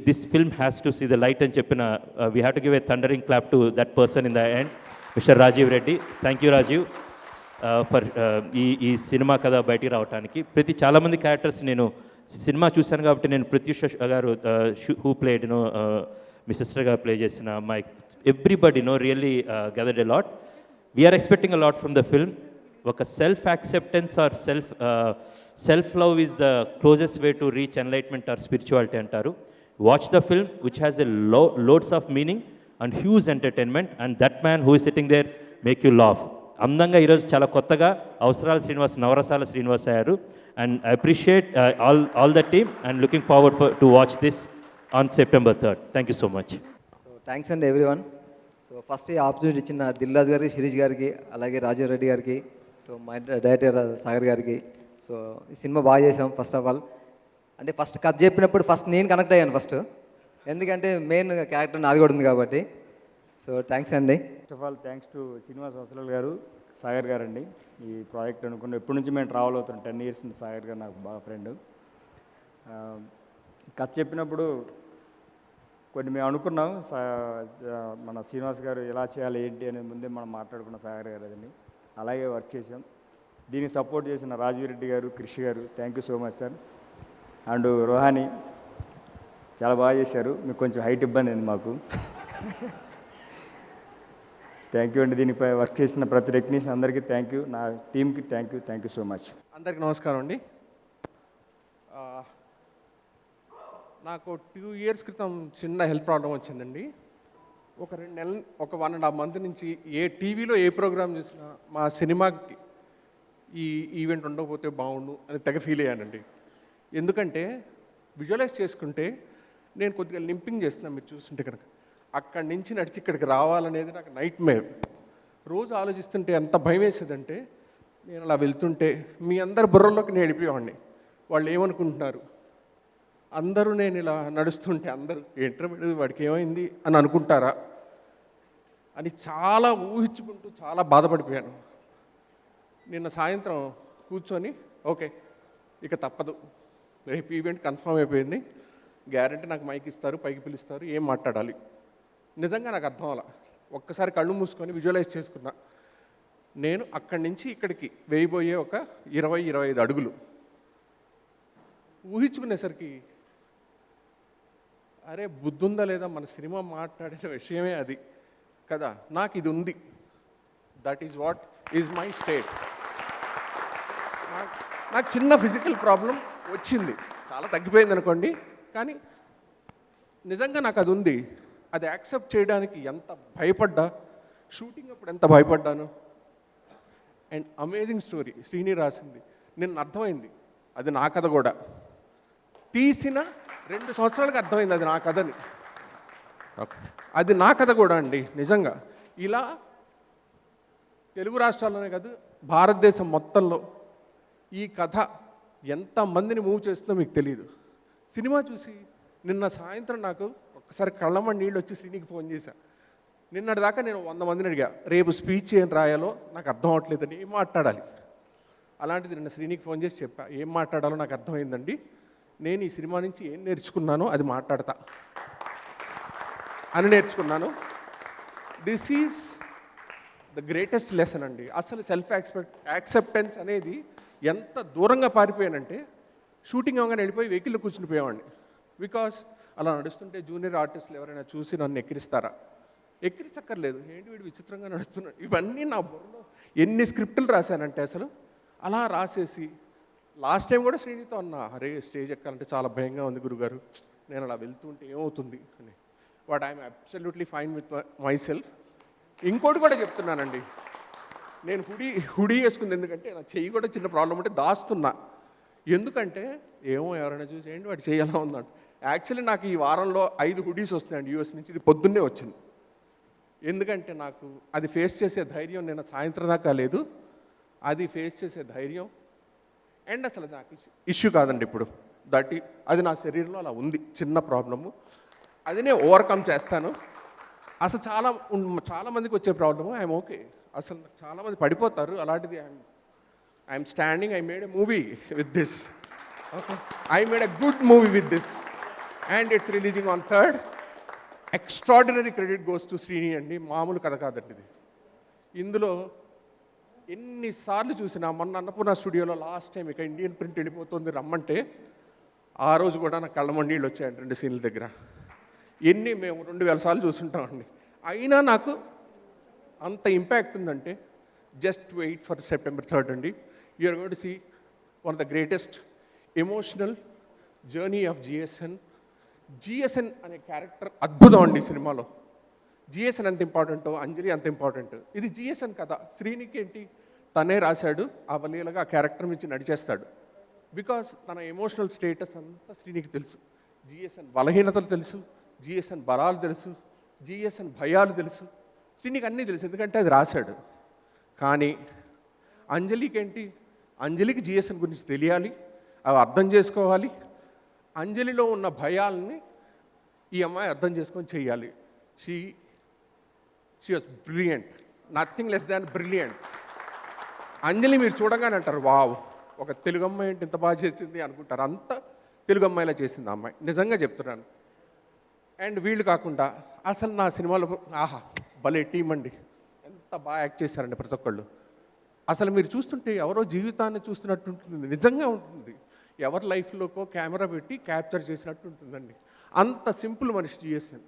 this film has to see the light అని చెప్పిన we have to give a thundering clap to that person in the end, mister Rajeev Reddy. Thank you Rajeev for ఈ సినిమా కథ బయటికి రావడానికి. చాలామంది క్యారెక్టర్స్ నేను సినిమా చూశాను కాబట్టి నేను ప్రత్యూష గారు హూ ప్లేడ్ మీ సిస్టర్ గారు ప్లే చేసిన my everybody really gathered a lot. We are expecting a lot from the film. ఒక self acceptance or self love is the closest way to reach enlightenment or spirituality అంటారు. Watch the film which has a loads of meaning and huge entertainment and that man who is sitting there make you laugh. అందంగా ఈరోజు చాలా కొత్తగా అవసరాల శ్రీనివాస్, నవరసాల శ్రీనివాస్ అయ్యారు. And I appreciate all the team and looking forward to watch this on September 3rd. Thank you so much. So thanks అండి every one. So first ఈ opportunity ఇచ్చిన దిల్ రాజు గారికి, శిరీష్ గారికి, అలాగే రాజీవ్ రెడ్డి గారికి, సో మా డైరెక్టర్ సాగర్ గారికి. సో ఈ సినిమా బాగా చేసాం. ఫస్ట్ ఆఫ్ ఆల్ అంటే ఫస్ట్ కథ చెప్పినప్పుడు నేను కనెక్ట్ అయ్యాను ఫస్ట్, ఎందుకంటే మెయిన్ క్యారెక్టర్ నాది కూడా ఉంది కాబట్టి. సో థ్యాంక్స్ అండి. First of all thanks to Srinivas Avasarala గారు, సాగర్ గారు అండి. ఈ ప్రాజెక్ట్ అనుకున్న ఎప్పటి నుంచి మేము ట్రావెల్ అవుతున్నాం, 10 years నుంచి. సాగర్ గారు నాకు బాగా ఫ్రెండ్. కథ చెప్పినప్పుడు కొన్ని మేము అనుకున్నాం, మన శ్రీనివాస్ గారు ఎలా చేయాలి ఏంటి అనేది ముందే మనం మాట్లాడుకున్న సాగర్ గారు అదండి. అలాగే వర్క్ చేసాం. దీనికి సపోర్ట్ చేసిన Rajiv Reddy garu, Krish garu, thank you so much sir. And Rohani చాలా బాగా చేశారు. మీకు కొంచెం హైట్ ఇబ్బంది అయింది మాకు. థ్యాంక్ యూ అండి. దీనిపై వర్క్ చేసిన ప్రతి టెక్నీషియన్ అందరికీ థ్యాంక్ యూ, నా టీమ్కి థ్యాంక్ యూ సో మచ్. అందరికీ నమస్కారం అండి. నాకు 2 years క్రితం చిన్న హెల్త్ ప్రాబ్లం వచ్చిందండి. ఒక 2 నెలలు, ఒక 1.5 month నుంచి ఏ టీవీలో ఏ ప్రోగ్రామ్ చూసినా మా సినిమాకి ఈ ఈవెంట్ ఉండకపోతే బాగుండు అని తెగ ఫీల్ అయ్యానండి. ఎందుకంటే విజువలైజ్ చేసుకుంటే నేను కొద్దిగా లింపింగ్ చేస్తున్నాను, మీరు చూస్తుంటే కనుక అక్కడి నుంచి నడిచి ఇక్కడికి రావాలనేది నాకు నైట్ మేర్. రోజు ఆలోచిస్తుంటే ఎంత భయం వేసేదంటే, నేను అలా వెళ్తుంటే మీ అందరి బుర్రలోకి నేను వెళ్ళిపోయేవాడిని. వాళ్ళు ఏమనుకుంటున్నారు, అందరూ నేను ఇలా నడుస్తుంటే అందరూ ఇంటర్మీడియట్ వాడికి ఏమైంది అని అనుకుంటారా అని చాలా ఊహించుకుంటూ చాలా బాధపడిపోయాను. నిన్న సాయంత్రం కూర్చొని ఓకే ఇక తప్పదు, రేపు ఈవెంట్ కన్ఫర్మ్ అయిపోయింది, గ్యారంటీ నాకు మైక్ ఇస్తారు, పైకి పిలుస్తారు, ఏం మాట్లాడాలి. నిజంగా నాకు అర్థం అలా ఒక్కసారి కళ్ళు మూసుకొని విజువలైజ్ చేసుకున్నా. నేను అక్కడి నుంచి ఇక్కడికి వేయబోయే ఒక 20-25 అడుగులు ఊహించుకునేసరికి అరే బుద్ధుందా లేదా, మన సినిమా మాట్లాడిన విషయమే అది కదా, నాకు ఇది ఉంది. That is what is my state. నాకు చిన్న ఫిజికల్ ప్రాబ్లం వచ్చింది, చాలా తగ్గిపోయింది అనుకోండి, కానీ నిజంగా నాకు అది ఉంది. అది యాక్సెప్ట్ చేయడానికి ఎంత భయపడ్డా, షూటింగ్ అప్పుడు ఎంత భయపడ్డాను. అండ్ అమేజింగ్ స్టోరీ శ్రీని రాసింది. నిన్న అర్థమైంది అది నా కథ కూడా. తీసిన 2 సంవత్సరాలకు అర్థమైంది అది నా కథని. ఓకే, అది నా కథ కూడా అండి. నిజంగా ఇలా తెలుగు రాష్ట్రాల్లోనే కాదు, భారతదేశం మొత్తంలో ఈ కథ ఎంతమందిని మూవ్ చేస్తుందో మీకు తెలియదు. సినిమా చూసి నిన్న సాయంత్రం నాకు ఒక్కసారి కళ్ళమ్మ నీళ్ళు వచ్చి శ్రీనికి ఫోన్ చేశా. నిన్నటిదాకా నేను 100 మందిని అడిగా, రేపు స్పీచ్ ఏం రాయాలో నాకు అర్థం అవ్వట్లేదని, ఏం మాట్లాడాలి. అలాంటిది నిన్న శ్రీనికి ఫోన్ చేసి చెప్పా, ఏం మాట్లాడాలో నాకు అర్థమైందండి, నేను ఈ సినిమా నుంచి ఏం నేర్చుకున్నానో అది మాట్లాడతా అని నేర్చుకున్నాను. This is the greatest lesson అండి. అసలు సెల్ఫ్ యాక్సెప్టెన్స్ అనేది ఎంత దూరంగా పారిపోయానంటే, షూటింగ్ అవగానే వెళ్ళిపోయి వెహికల్లో కూర్చుని పోయేవాడిని. బికాస్ అలా నడుస్తుంటే జూనియర్ ఆర్టిస్టులు ఎవరైనా చూసి నన్ను ఎక్కిరిస్తారా, ఎక్కిరించక్కర్లేదు, ఏంటి వీడు విచిత్రంగా నడుస్తున్నాడు. ఇవన్నీ నా బుర్రలో ఎన్ని స్క్రిప్టులు రాశానంటే అసలు అలా రాసేసి లాస్ట్ టైం కూడా శ్రీనితో అన్నా, అరే స్టేజ్ ఎక్కాలంటే చాలా భయంగా ఉంది గురుగారు, నేను అలా వెళ్తుంటే ఏమవుతుంది అని. But I'm absolutely fine with my self. ఇంకోటి కూడా చెప్తున్నానండి, నేను హుడీ వేసుకుంది ఎందుకంటే నా చెయ్యి కూడా చిన్న ప్రాబ్లం ఉంటే దాస్తున్నా. ఎందుకంటే ఏమో ఎవరైనా చూసి ఏంటి వాడు చేయాలా ఉందంట. యాక్చువల్లీ నాకు ఈ వారంలో 5 హుడీస్ వస్తున్నాయండి యూఎస్ నుంచి. ఇది పొద్దున్నే వచ్చింది. ఎందుకంటే నాకు అది ఫేస్ చేసే ధైర్యం నిన్న సాయంత్రం దాకా లేదు. అది ఫేస్ చేసే ధైర్యం అండ్ అసలు నాకు ఇష్యూ కాదండి ఇప్పుడు, అది నా శరీరంలో అలా ఉంది, చిన్న ప్రాబ్లము. అది నేను ఓవర్కమ్ చేస్తాను. అసలు చాలా మందికి వచ్చే ప్రాబ్లము, ఐఎమ్ ఓకే. అసలు చాలామంది పడిపోతారు, అలాంటిది I'm standing. I made a movie with this. Okay, I made a good movie with this and it's releasing on 3rd. Extraordinary credit goes to Srini అండి. మామూలు కథ కాదండి ఇది. ఇందులో ఎన్నిసార్లు చూసినా, మొన్న అన్నపూర్ణ స్టూడియోలో లాస్ట్ టైం ఇక ఇండియన్ ప్రింట్ వెళ్ళిపోతుంది రమ్మంటే, ఆ రోజు కూడా నాకు కళ్ళ నీళ్ళు వచ్చాయండి 2 సీన్ల దగ్గర. మేము 2000 సార్లు చూస్తుంటామండి. అయినా నాకు అంత ఇంపాక్ట్ ఉందంటే just wait for September 3rd అండి. You're going to see one of the greatest emotional journey of GSN. GSN అనే క్యారెక్టర్ అద్భుతం అండి సినిమాలో. జిఎస్ఎన్ ఎంత ఇంపార్టెంటో అంజలి అంత ఇంపార్టెంట్. ఇది జిఎస్ఎన్ కథ. శ్రీనికి ఏంటి, తనే రాశాడు, అవలీలగా ఆ క్యారెక్టర్ నుంచి నడిచేస్తాడు. బికాస్ తన ఎమోషనల్ స్టేటస్ అంతా శ్రీనికి తెలుసు. జిఎస్ఎన్ బలహీనతలు తెలుసు, జిఎస్ఎన్ బలాలు తెలుసు, జిఎస్ఎన్ భయాలు తెలుసు. శ్రీనికి అన్నీ తెలుసు, ఎందుకంటే అది రాశాడు. కానీ అంజలికి ఏంటి, అంజలికి జిఎస్ఎన్ గురించి తెలియాలి, అవి అర్థం చేసుకోవాలి. అంజలిలో ఉన్న భయాల్ని ఈ అమ్మాయి అర్థం చేసుకొని చెయ్యాలి. She was brilliant, nothing less than brilliant. Anjali మీరు చూడగానే అంటారు, వావ్, ఒక తెలుగు అమ్మాయి ఏంటి ఇంత బాగా చేసింది అనుకుంటారు. అంత తెలుగు అమ్మాయిలా చేసింది ఆ అమ్మాయి, నిజంగా చెప్తున్నాను. అండ్ వీళ్ళు కాకుండా అసలు నా సినిమాలో ఆహా భలే టీం అండి, ఎంత బాగా యాక్ట్ చేశారండి ప్రతి ఒక్కళ్ళు. అసలు మీరు చూస్తుంటే ఎవరో జీవితాన్ని చూస్తున్నట్టు ఉంటుంది, నిజంగా ఉంటుంది. ఎవరి లైఫ్లోకో కెమెరా పెట్టి క్యాప్చర్ చేసినట్టు ఉంటుందండి. అంత సింపుల్ మనిషి జిఎస్ఎన్.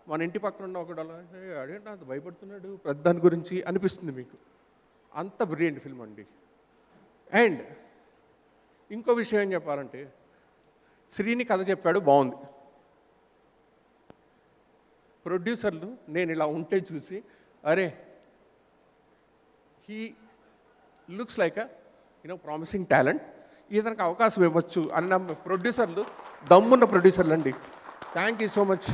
మన ఇంటి పక్కన ఉన్న ఒకడు అలా అదేంటి అంత భయపడుతున్నాడు ప్రతి దాని గురించి అనిపిస్తుంది మీకు. అంత బ్రిలియంట్ ఫిల్మ్ అండి. అండ్ ఇంకో విషయం ఏం చెప్పాలంటే, శ్రీని కథ చెప్పాడు, బాగుంది. ప్రొడ్యూసర్లు నేను ఇలా ఉంటే చూసి, అరే he looks like promising talent, ఇతనికి అవకాశం ఇవ్వచ్చు అన్న ప్రొడ్యూసర్లు, దమ్మున్న ప్రొడ్యూసర్లు అండి. Thank you so much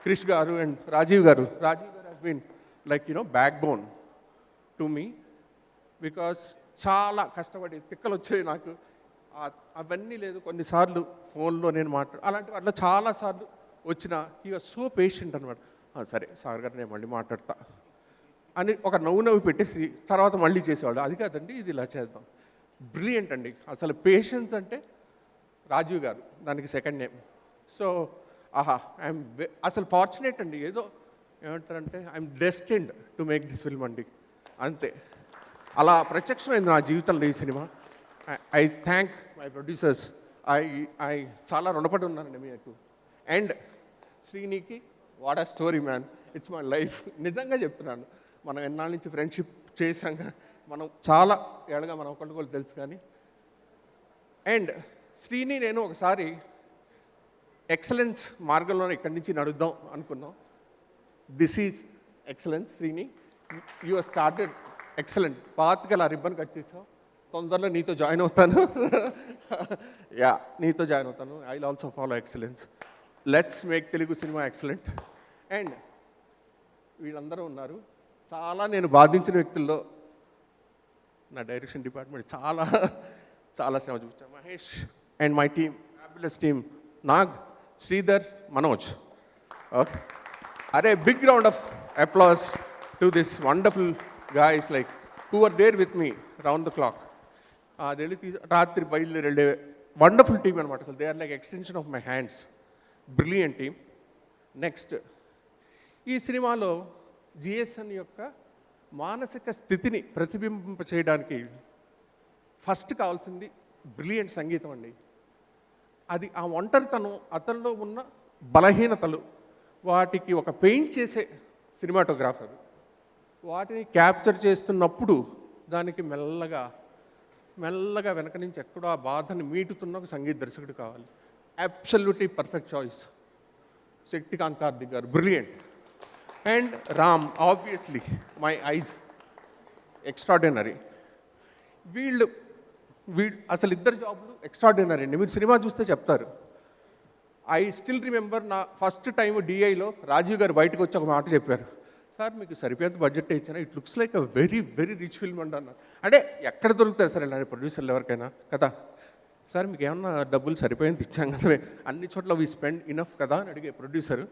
Krish garu and Rajeev garu. Rajeev garu has been like backbone to me. Because చాలా కష్టపడి తిక్కలు వచ్చాయి నాకు, అవన్నీ లేదు. కొన్నిసార్లు ఫోన్లో నేను అలాంటి అట్లా చాలాసార్లు వచ్చిన హీ వాజ్ సో పేషెంట్ అనమాట. సరే సార్ గారు నేను మళ్ళీ మాట్లాడతా అని ఒక నవ్వు పెట్టేసి తర్వాత మళ్ళీ చేసేవాళ్ళు. అది కాదండి, ఇది ఇలా చేద్దాం. బ్రిలియంట్ అండి. అసలు పేషెన్స్ అంటే రాజీవ్ గారు, దానికి సెకండ్ నేమ్. సో ఐఎమ్ అసలు ఫార్చునేట్ అండి. ఏదో ఏమంటారంటే I'm destined to make this film అండి, అంతే. అలా ప్రత్యక్షమైంది నా జీవితంలో ఈ cinema. I thank my producers. I చాలా రుణపడి ఉన్నానండి మీకు. అండ్ శ్రీనికి వాట్ ఆ story man, it's my life. నిజంగా చెప్తున్నాను, మనం ఎన్నాళ్ళ నుంచి ఫ్రెండ్షిప్ చేశాక, మనం చాలా ఏళ్ళగా మనం ఒకళ్ళు తెలుసు. కానీ అండ్ శ్రీని నేను ఒకసారి ఎక్సలెన్స్ మార్గంలో ఇక్కడి నుంచి నడుద్దాం అనుకున్నాం. This is excellence. Srini, you started excellent. పాతగా రిబ్బన్ కట్ చేసావు, తొందరలో నీతో జాయిన్ అవుతాను. యా, నీతో జాయిన్ అవుతాను. I will also follow excellence. Let's make Telugu cinema excellent. And వీళ్ళందరూ ఉన్నారు. చాలా నేను బాధించిన వ్యక్తుల్లో నా డైరెక్షన్ డిపార్ట్మెంట్ చాలా చాలా శ్రమ చూపించాను. Mahesh and my team, fabulous team, Nag, Sridhar, Manoj. Okay, అరే big round of applause to this wonderful guys like who are there with me round the clock. అది వెళ్ళి రాత్రి బయలుదేరి వెళ్ళే వండర్ఫుల్ టీమ్ అనమాట. అసలు they are like extension of my hands. Brilliant team. Next, ఈ సినిమాలో జిఎస్ఎన్ యొక్క మానసిక స్థితిని ప్రతిబింబింప చేయడానికి ఫస్ట్ కావాల్సింది బ్రిలియంట్ సంగీతం అండి. అది ఆ ఒంటరితనం, అతనిలో ఉన్న బలహీనతలు, వాటికి ఒక పెయింట్ చేసే సినిమాటోగ్రాఫర్ వాటిని క్యాప్చర్ చేస్తున్నప్పుడు దానికి మెల్లగా మెల్లగా వెనక నుంచి ఎక్కడో ఆ బాధని మీటుతున్న ఒక సంగీత దర్శకుడు కావాలి. Absolutely perfect choice Shaktikanth Karthik garu, brilliant. And Ram, obviously my eyes, extraordinary. వీళ్ళు అసలు ఇద్దరు జాబులు ఎక్స్ట్రాడినరీ అండి. మీరు సినిమా చూస్తే చెప్తారు. ఐ స్టిల్ రిమెంబర్ నా ఫస్ట్ టైం డిఐలో రాజీవ్ గారు బయటకు వచ్చి ఒక మాట చెప్పారు. సార్ మీకు సరిపోయేంత బడ్జెట్ ఇచ్చారా, it looks like a very very rich film అన్నారు. అంటే ఎక్కడ దొరుకుతారు సార్ ఇలాంటి ప్రొడ్యూసర్లు ఎవరికైనా కదా. సార్ మీకు ఏమన్నా డబ్బులు సరిపోయేంత ఇచ్చాం కదా, అన్ని చోట్ల వీ స్పెండ్ ఇనఫ్ కదా అని అడిగే ప్రొడ్యూసర్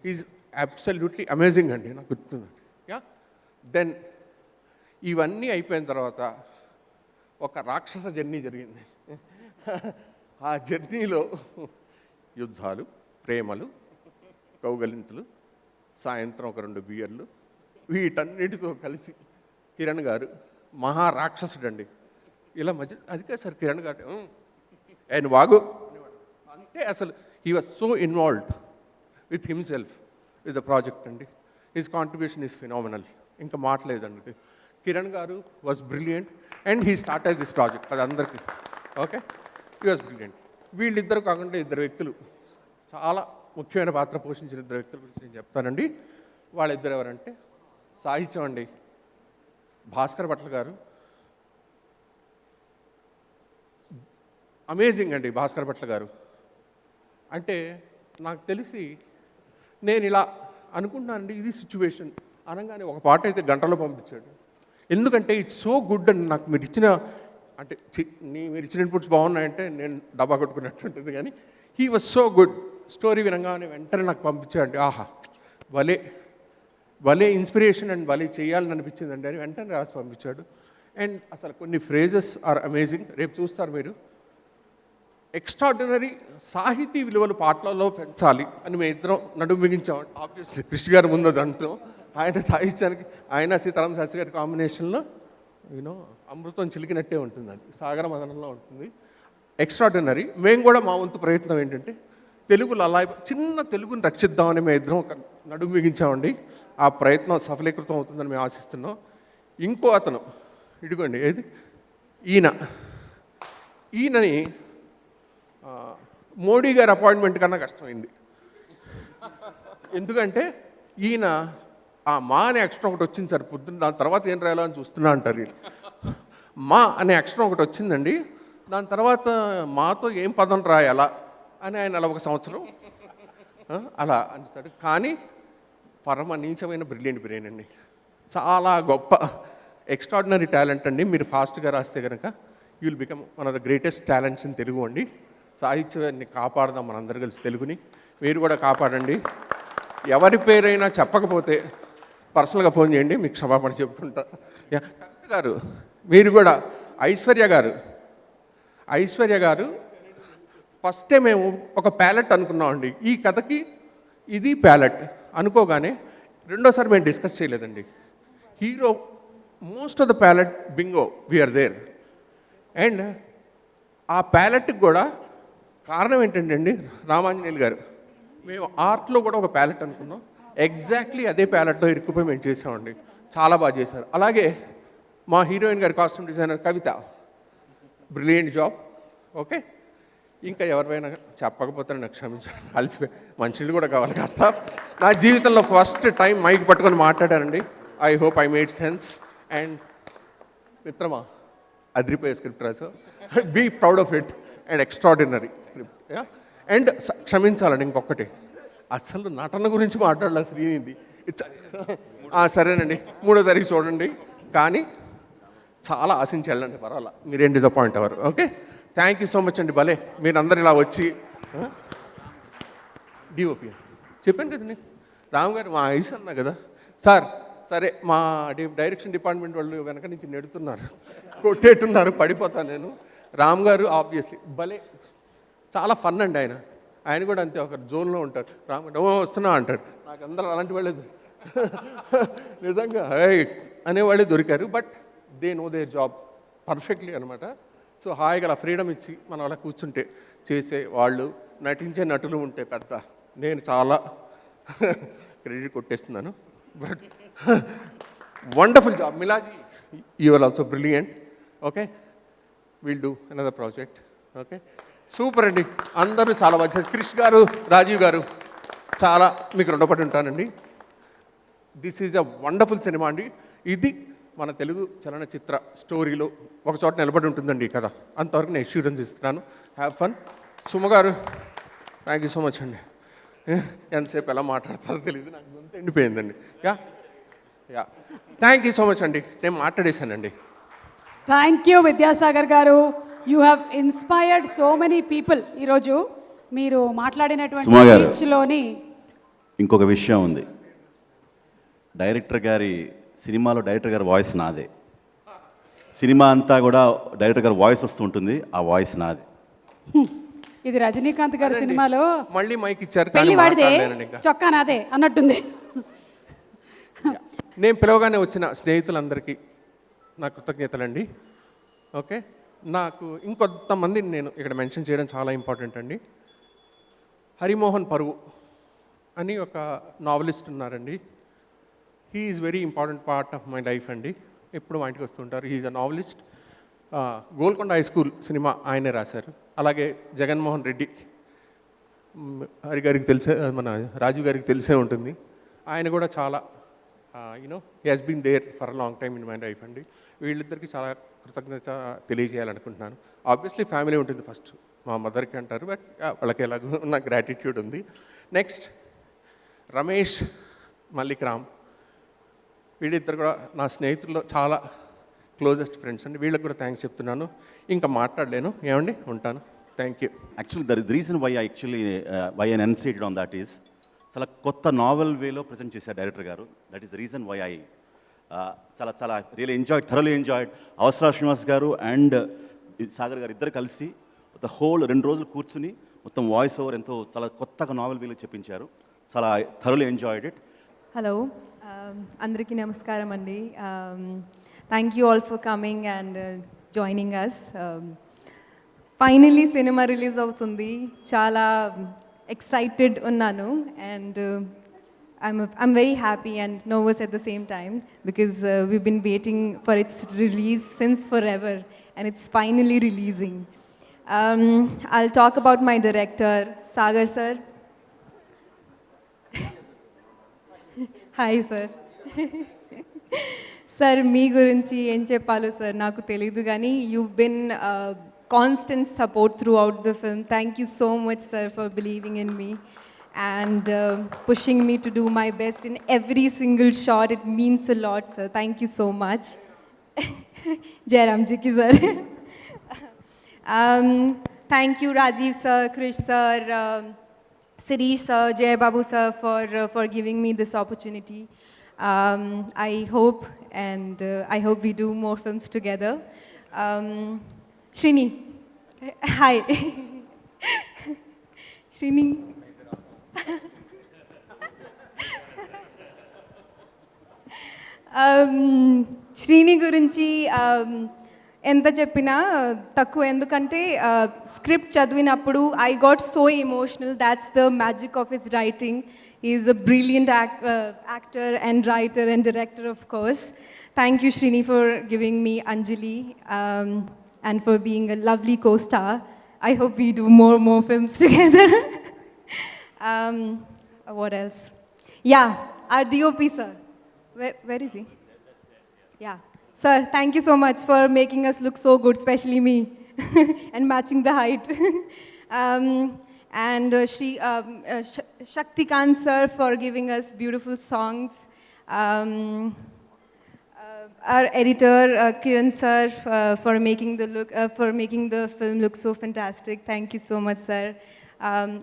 ఈజ్ అబ్సల్యూట్లీ అమేజింగ్ అండి, నాకు గుర్తుంది. యా, దెన్ ఇవన్నీ అయిపోయిన తర్వాత ఒక రాక్షస జర్నీ జరిగింది. ఆ జర్నీలో యుద్ధాలు, ప్రేమలు, కౌగలింతులు, సాయంత్రం ఒక 2 బియర్లు, వీటన్నిటితో కలిసి కిరణ్ గారు మహారాక్షసుడు అండి. ఇలా మధ్య అదికే సార్ కిరణ్ గారు ఆయన వాగు అంటే అసలు he was so involved with himself with the project అండి. హిస్ కాంట్రిబ్యూషన్ ఈజ్ ఫినామినల్, ఇంకా మాట్లాడలేదండి. కిరణ్ గారు was brilliant and he started this project. అది అందరికీ ఓకే, హీ వాజ్ బ్రిలియంట్. వీళ్ళిద్దరు కాకుండా 2 వ్యక్తులు చాలా ముఖ్యమైన పాత్ర పోషించిన 2 వ్యక్తుల గురించి నేను చెప్తానండి. వాళ్ళిద్దరు ఎవరంటే సాహిత్యం అండి, భాస్కర్ భట్ల గారు. అమేజింగ్ అండి భాస్కర్ భట్ల గారు. అంటే నాకు తెలిసి నేను ఇలా అనుకుంటున్నానండి, ఇది సిచ్యువేషన్ అనగానే ఒక పాట అయితే గంటలో పంపించాడు. ఎందుకంటే ఇట్స్ సో గుడ్ అండి. నాకు మీరు ఇచ్చిన అంటే మీరు ఇచ్చిన ఇన్పుట్స్ బాగున్నాయంటే నేను డబ్బా కొట్టుకున్నట్టు ఉంటుంది. కానీ he was so good. Story వినగానే వెంటనే నాకు పంపించాడు. ఆహా, భలే భలే ఇన్స్పిరేషన్ అండ్ భలే చేయాలని అనిపించిందండి అని వెంటనే రాసి పంపించాడు. అండ్ అసలు కొన్ని ఫ్రేజెస్ ఆర్ అమేజింగ్. రేపు చూస్తారు మీరు. ఎక్స్ట్రాడినరీ సాహితీ విలువలు పాటలలో పెంచాలి అని మేము ఇద్దరం నడుము మిగించామండి. ఆబ్వియస్లీ కృష్ణ గారు ముందు దాంట్లో ఆయన సాహిత్యానికి ఆయన సీతారామ శాస్త్రి గారి కాంబినేషన్లో యూనో అమృతం చిలికినట్టే ఉంటుంది, అది సాగర మదనంలో ఉంటుంది. ఎక్స్ట్రాడినరీ. మేము కూడా మా వంతు ప్రయత్నం ఏంటంటే తెలుగులో అలా చిన్న తెలుగుని రక్షిద్దామని మేము ఇద్దరం ఒక నడుము మిగించామండి. ఆ ప్రయత్నం సఫలీకృతం అవుతుందని మేము ఆశిస్తున్నాం. ఇంకో అతను ఇదిగోండి, ఏది ఈయనని మోడీ గారి అపాయింట్మెంట్ కన్నా కష్టమైంది. ఎందుకంటే ఈయన ఆ మా అనే అక్షరం ఒకటి వచ్చింది సార్ పొద్దున్న, దాని తర్వాత ఏం రాయాలో అని చూస్తున్నా అంటారు వీళ్ళు. మా అనే అక్షరం ఒకటి వచ్చిందండి, దాని తర్వాత మాతో ఏం పదం రాయాలా అని ఆయన అలా 1 సంవత్సరం అలా అంటాడు. కానీ పరమ నీచమైన బ్రిలియంట్ బ్రెయిన్ అండి, చాలా గొప్ప ఎక్స్ట్రాడినరీ టాలెంట్ అండి. మీరు ఫాస్ట్గా రాస్తే కనుక you will become one of the greatest talents in Telugu అండి. సాహిత్యాన్ని కాపాడదాం మనందరూ కలిసి, తెలుగుని మీరు కూడా కాపాడండి. ఎవరి పేరైనా చెప్పకపోతే పర్సనల్గా ఫోన్ చేయండి, మీకు క్షమాపణ చెప్పుకుంటా. గారు మీరు కూడా ఐశ్వర్య గారు ఫస్టే మేము ఒక ప్యాలెట్ అనుకున్నామండి. ఈ కథకి ఇది ప్యాలెట్ అనుకోగానే రెండోసారి మేము డిస్కస్ చేయలేదండి. Hero most of the palette bingo we are there. And ఆ ప్యాలెట్కి కూడా కారణం ఏంటంటే అండి, రామాంజనేయులు గారు మేము ఆర్ట్లో కూడా ఒక ప్యాలెట్ అనుకున్నాం. ఎగ్జాక్ట్లీ అదే ప్యాలెట్లో ఇరుక్కుపోయి మేము చేసామండి. చాలా బాగా చేశారు. అలాగే మా హీరోయిన్ గారి కాస్ట్యూమ్ డిజైనర్ కవిత, బ్రిలియంట్ జాబ్. ఓకే, ఇంకా ఎవరిపైనా చెప్పకపోతే నాకు క్షమించాను, అలసిపోయి మనుషులు కూడా కావాలి కాస్త. నా జీవితంలో ఫస్ట్ టైం మైక్ పట్టుకొని మాట్లాడానండి. I hope I made sense. And మిత్రమా, అదిరిపోయే స్క్రిప్ట్ రాసావు. Be proud of it and extraordinary script. And క్షమించాలండి ఇంకొకటి, అసలు నటన గురించి మాట్లాడాలి శ్రీనిధి. ఇట్స్ సరేనండి, 3వ తారీఖు చూడండి, కానీ చాలా ఆశించి వెళ్ళండి, పర్వాలా, మీరేం డిసప్పాయింట్ అవ్వరు. Okay, thank you so much అండి. భలే మీరందరూ ఇలా వచ్చి డిఓపి చెప్పాను కదా నేను, రామ్ గారు మా ఐస్ అన్నా కదా సార్. సరే, మా డైరెక్షన్ డిపార్ట్మెంట్ వాళ్ళు వెనక నుంచి నెడుతున్నారు, కొట్టేట్టున్నారు, పడిపోతాను నేను. రామ్ గారు ఆబ్వియస్లీ భలే, చాలా ఫన్ అండి ఆయన. ఆయన కూడా అంతే, ఒక జోన్లో ఉంటారు. రామ్ గారు వస్తున్నా అంటారు. నాకు అందరూ అలాంటి వాళ్ళే నిజంగా అనేవాళ్ళే దొరికారు. But they know their job perfectly అనమాట. సో హాయిగా అలా ఫ్రీడమ్ ఇచ్చి మనం అలా కూర్చుంటే చేసే వాళ్ళు, నటించే నటులు ఉంటే పెద్ద, నేను చాలా క్రెడిట్ కొట్టేస్తున్నాను. But wonderful job Milaji, you are also brilliant. Okay, will do another project. Okay, super అండి, అందరూ చాలా బాగా చేశారు. క్రిష్ గారు, రాజీవ్ గారు, చాలా మీకు రుణపడి ఉంటానండి. This is a wonderful cinema అండి. ఇది మన తెలుగు చలనచిత్ర స్టోరీలో ఒక చోట నిలబడి ఉంటుందండి ఈ కథ. అంతవరకు నేను అష్యూరెన్స్ ఇస్తున్నాను. Have fun. సుమ గారు, థ్యాంక్ యూ సో మచ్ అండి. ఎంతసేపు ఎలా మాట్లాడతారో తెలియదు, నాకు గొంతు ఎండిపోయిందండి. Yeah yeah thank you so much అండి, నేను మాట్లాడేశానండి. Thank you Vidyasagar garu. You have inspired so many people. ఈరోజు మీరు మాట్లాడినటువంటి సుమా గారు, స్పీచ్లోని ఇంకొక విషయం ఉంది. సినిమాలో డైరెక్టర్ గారి వాయిస్ నాదే. సినిమా అంతా కూడా డైరెక్టర్ గారి వాయిస్ వస్తూ ఉంటుంది, ఆ వాయిస్ నాదే. ఇది రజనీకాంత్ గారి సినిమాలో మళ్ళీ మైక్ ఇచ్చారు, పెళ్లి వాడిదే చొక్కా నాదే అన్నట్టుంది. నేను పిలవగానే వచ్చిన స్నేహితులందరికీ నా కృతజ్ఞతలండి. ఓకే, నాకు ఇంకొంతమందిని నేను ఇక్కడ మెన్షన్ చేయడం చాలా ఇంపార్టెంట్ అండి. హరిమోహన్ పరువు అని ఒక నావలిస్ట్ ఉన్నారండి. He is very important part of my life అండి. ఎప్పుడు మా ఇంటికి వస్తుంటారు. He is a novelist. Golconda high school cinema ఆయనే రాశారు. అలాగే జగన్మోహన్ రెడ్డి, హరి గారికి తెలిసే, మన రాజీవ్ గారికి తెలిసే ఉంటుంది. ఆయన కూడా చాలా you know he has been there for a long time in my life అండి. వీళ్ళిద్దరికీ చాలా కృతజ్ఞత తెలియజేయాలనుకుంటున్నాను. ఆబ్వియస్లీ ఫ్యామిలీ ఉంటుంది ఫస్ట్, మా మదర్కి అంటారు, బట్ వాళ్ళకి ఎలాగో నా గ్రాటిట్యూడ్ ఉంది. నెక్స్ట్ రమేష్, మల్లిక్ రామ్, వీళ్ళిద్దరు కూడా నా స్నేహితుల్లో చాలా క్లోజెస్ట్ ఫ్రెండ్స్ అండి. వీళ్ళకి కూడా థ్యాంక్స్ చెప్తున్నాను. ఇంకా మాట్లాడలేను, ఏమండి, ఉంటాను. Thank you. Actually the reason why I excited on that is, చాలా కొత్త నావెల్ వేలో ప్రజెంట్ చేశారు director garu. That is the reason why I చాలా really thoroughly enjoyed. Avasara Srinivas garu and Sagar గారు ఇద్దరు కలిసి ద హోల్ 2 రోజులు కూర్చుని మొత్తం వాయిస్ ఓవర్ ఎంతో చాలా కొత్తగా నావెల్ వేలో చెప్పించారు. చాలా థరలీ ఎంజాయ్డ్ ఇట్. హలో, అందరికీ నమస్కారం అండి. Thank you all for coming and joining us. Finally సినిమా రిలీజ్ అవుతుంది. చాలా ఎక్సైటెడ్ ఉన్నాను and I'm very happy and nervous at the same time because we've been waiting for its release since forever and it's finally releasing. I'll talk about my director, Sagar sir. Hi sir. Sir, మీ గురించి ఏం చెప్పాలో sir నాకు తెలీదు కానీ you've been constant support throughout the film. Thank you so much sir for believing in me and pushing me to do my best in every single shot. It means a lot sir. Thank you so much. Jairam ji ki sir. Thank you Rajiv sir, Krish sir, Sirish sir, Jay Babu sir for giving me this opportunity. I hope we do more films together. Srini, hi. Srini. Srini గురించి ఎంత చెప్పినా తక్కువ, ఎందుకంటే script చదివినప్పుడు I got so emotional. That's the magic of his writing. Is a brilliant actor and writer and director of course. Thank you Srini for giving me Anjali and for being a lovely co-star. I hope we do more films together. What else? Yeah, our DOP sir. Where is he? Yeah. Sir, thank you so much for making us look so good, especially me, and matching the height. um, and Shakti Kant sir for giving us beautiful songs. Our editor Kiran sir for making the film look so fantastic. Thank you so much, sir.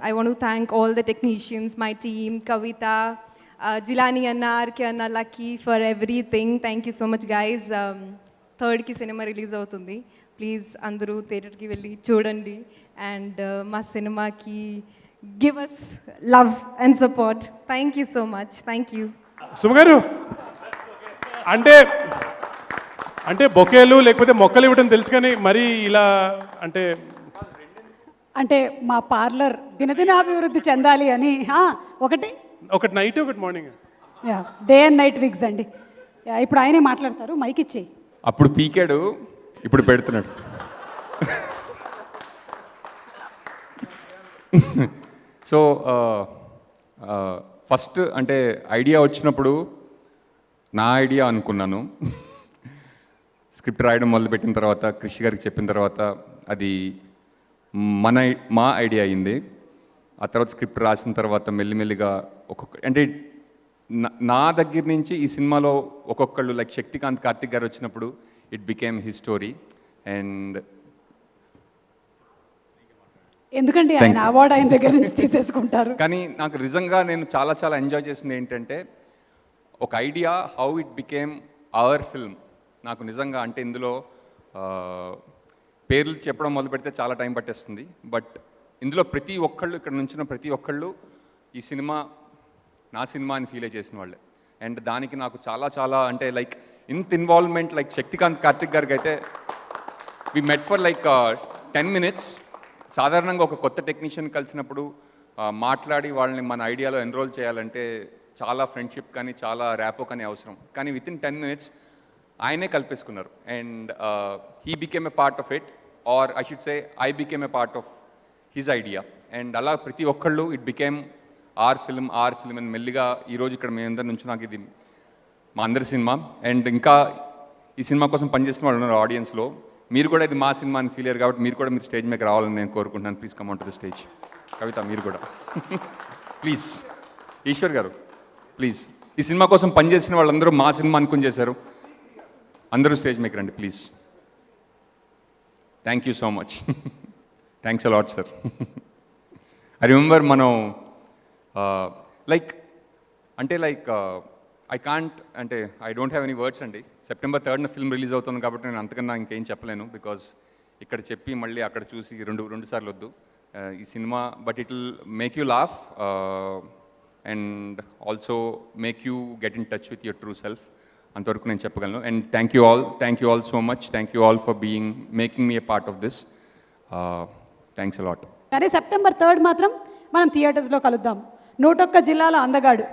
I want to thank all the technicians, my team, Kavita, Jilani Anna, RK Anna, Lucky, for everything. Thank you so much, guys. 3rd ki cinema release అవుతుంది. Please అందరూ థియేటర్కి వెళ్ళి చూడండి and మా సినిమాకి give us love and support. Thank you so much. Thank you. సుమగారు అంటే బొకేలు లేకపోతే మొక్కలు ఇవ్వడం తెలుసు కానీ మరి ఇలా అంటే మా పార్లర్ దినదినాభివృద్ధి చెందాలి అని ఒకటి నైట్ ఒకటి morning day and night wigs అండి. ఇప్పుడు ఆయనే మాట్లాడతారు, మైక్ ఇచ్చేయి. అప్పుడు పీకాడు, ఇప్పుడు పెడుతున్నాడు. సో ఫస్ట్ అంటే ఐడియా వచ్చినప్పుడు నా ఐడియా అనుకున్నాను. స్క్రిప్ట్ రాయడం మొదలుపెట్టిన తర్వాత కృషి గారికి చెప్పిన తర్వాత అది మా ఐడియా అయింది. ఆ తర్వాత స్క్రిప్ట్ రాసిన తర్వాత మెల్లిమెల్లిగా అంటే నా దగ్గర నుంచి ఈ సినిమాలో ఒక్కొక్కళ్ళు లైక్ శక్తికాంత్, కార్తిక్ గారు వచ్చినప్పుడు it became his story. And ఎందుకంటే ఆయన అవార్డు ఆయన దగ్గర నుంచి తీసేసుకుంటారు. కానీ నాకు నిజంగా నేను చాలా చాలా ఎంజాయ్ చేసింది ఏంటంటే ఒక idea how it became hour film. నాకు నిజంగా అంటే ఇందులో పేర్లు చెప్పడం మొదలు పెడితే చాలా టైం పట్టేస్తుంది. బట్ ఇందులో ప్రతి ఒక్కళ్ళు, ఇక్కడ నుంచిన ప్రతి ఒక్కళ్ళు ఈ సినిమా నా సినిమా అని ఫీల్ చేసిన వాళ్ళే. అండ్ దానికి నాకు చాలా చాలా అంటే లైక్ ఇంత ఇన్వాల్వ్మెంట్ లైక్ శక్తికాంత్, కార్తిక్ గారికి అయితే వి మెట్ ఫర్ లైక్ 10 minutes. సాధారణంగా ఒక కొత్త టెక్నీషియన్ కలిసినప్పుడు మాట్లాడి వాళ్ళని మన ఐడియాలో ఎన్రోల్ చేయాలంటే చాలా ఫ్రెండ్షిప్ కానీ చాలా ర్యాపో కానీ అవసరం. కానీ విత్ ఇన్ 10 minutes ఆయనే కల్పేసుకున్నారు. And he became a part of it, or I should say I became a part of his idea. And అలా ప్రతి ఒక్కళ్ళు ఇట్ బికేమ్ ఆర్ ఫిల్మ్ అని మెల్లిగా ఈరోజు ఇక్కడ మేమందరి నుంచి నాకు ఇది మా అందరి సినిమా. అండ్ ఇంకా ఈ సినిమా కోసం పనిచేసిన వాళ్ళు ఉన్నారు ఆడియన్స్లో. మీరు కూడా ఇది మా సినిమా అని ఫీల్ అయ్యారు కాబట్టి మీరు కూడా మీరు స్టేజ్ మీద రావాలని నేను కోరుకుంటున్నాను. Please come on to the stage. Kavitha మీరు కూడా ప్లీజ్. ఈశ్వర్ గారు ప్లీజ్. ఈ సినిమా కోసం పనిచేసిన వాళ్ళందరూ మా సినిమా అనుకుని చేశారు. అందరూ స్టేజ్ మీకు రండి please. Thank you so much. Thanks a lot sir. I remember మనం లైక్ ఐ కాంట్ అంటే I don't have any words అండి. September 3rd ఫిల్మ్ రిలీజ్ అవుతుంది కాబట్టి నేను అంతకన్నా ఇంకేం చెప్పలేను. బికాజ్ ఇక్కడ చెప్పి మళ్ళీ అక్కడ చూసి రెండు సార్లు వద్దు ఈ cinema. But it will make you laugh and also make you get in touch with your true self. అంతవరకు నేను చెప్పగలను. And thank you all so much. Thank you all for making me a part of this. Thanks a lot. కానీ September 3rd మాత్రం మనం థియేటర్స్లో కలుద్దాం. 101 జిల్లాల అందగాడు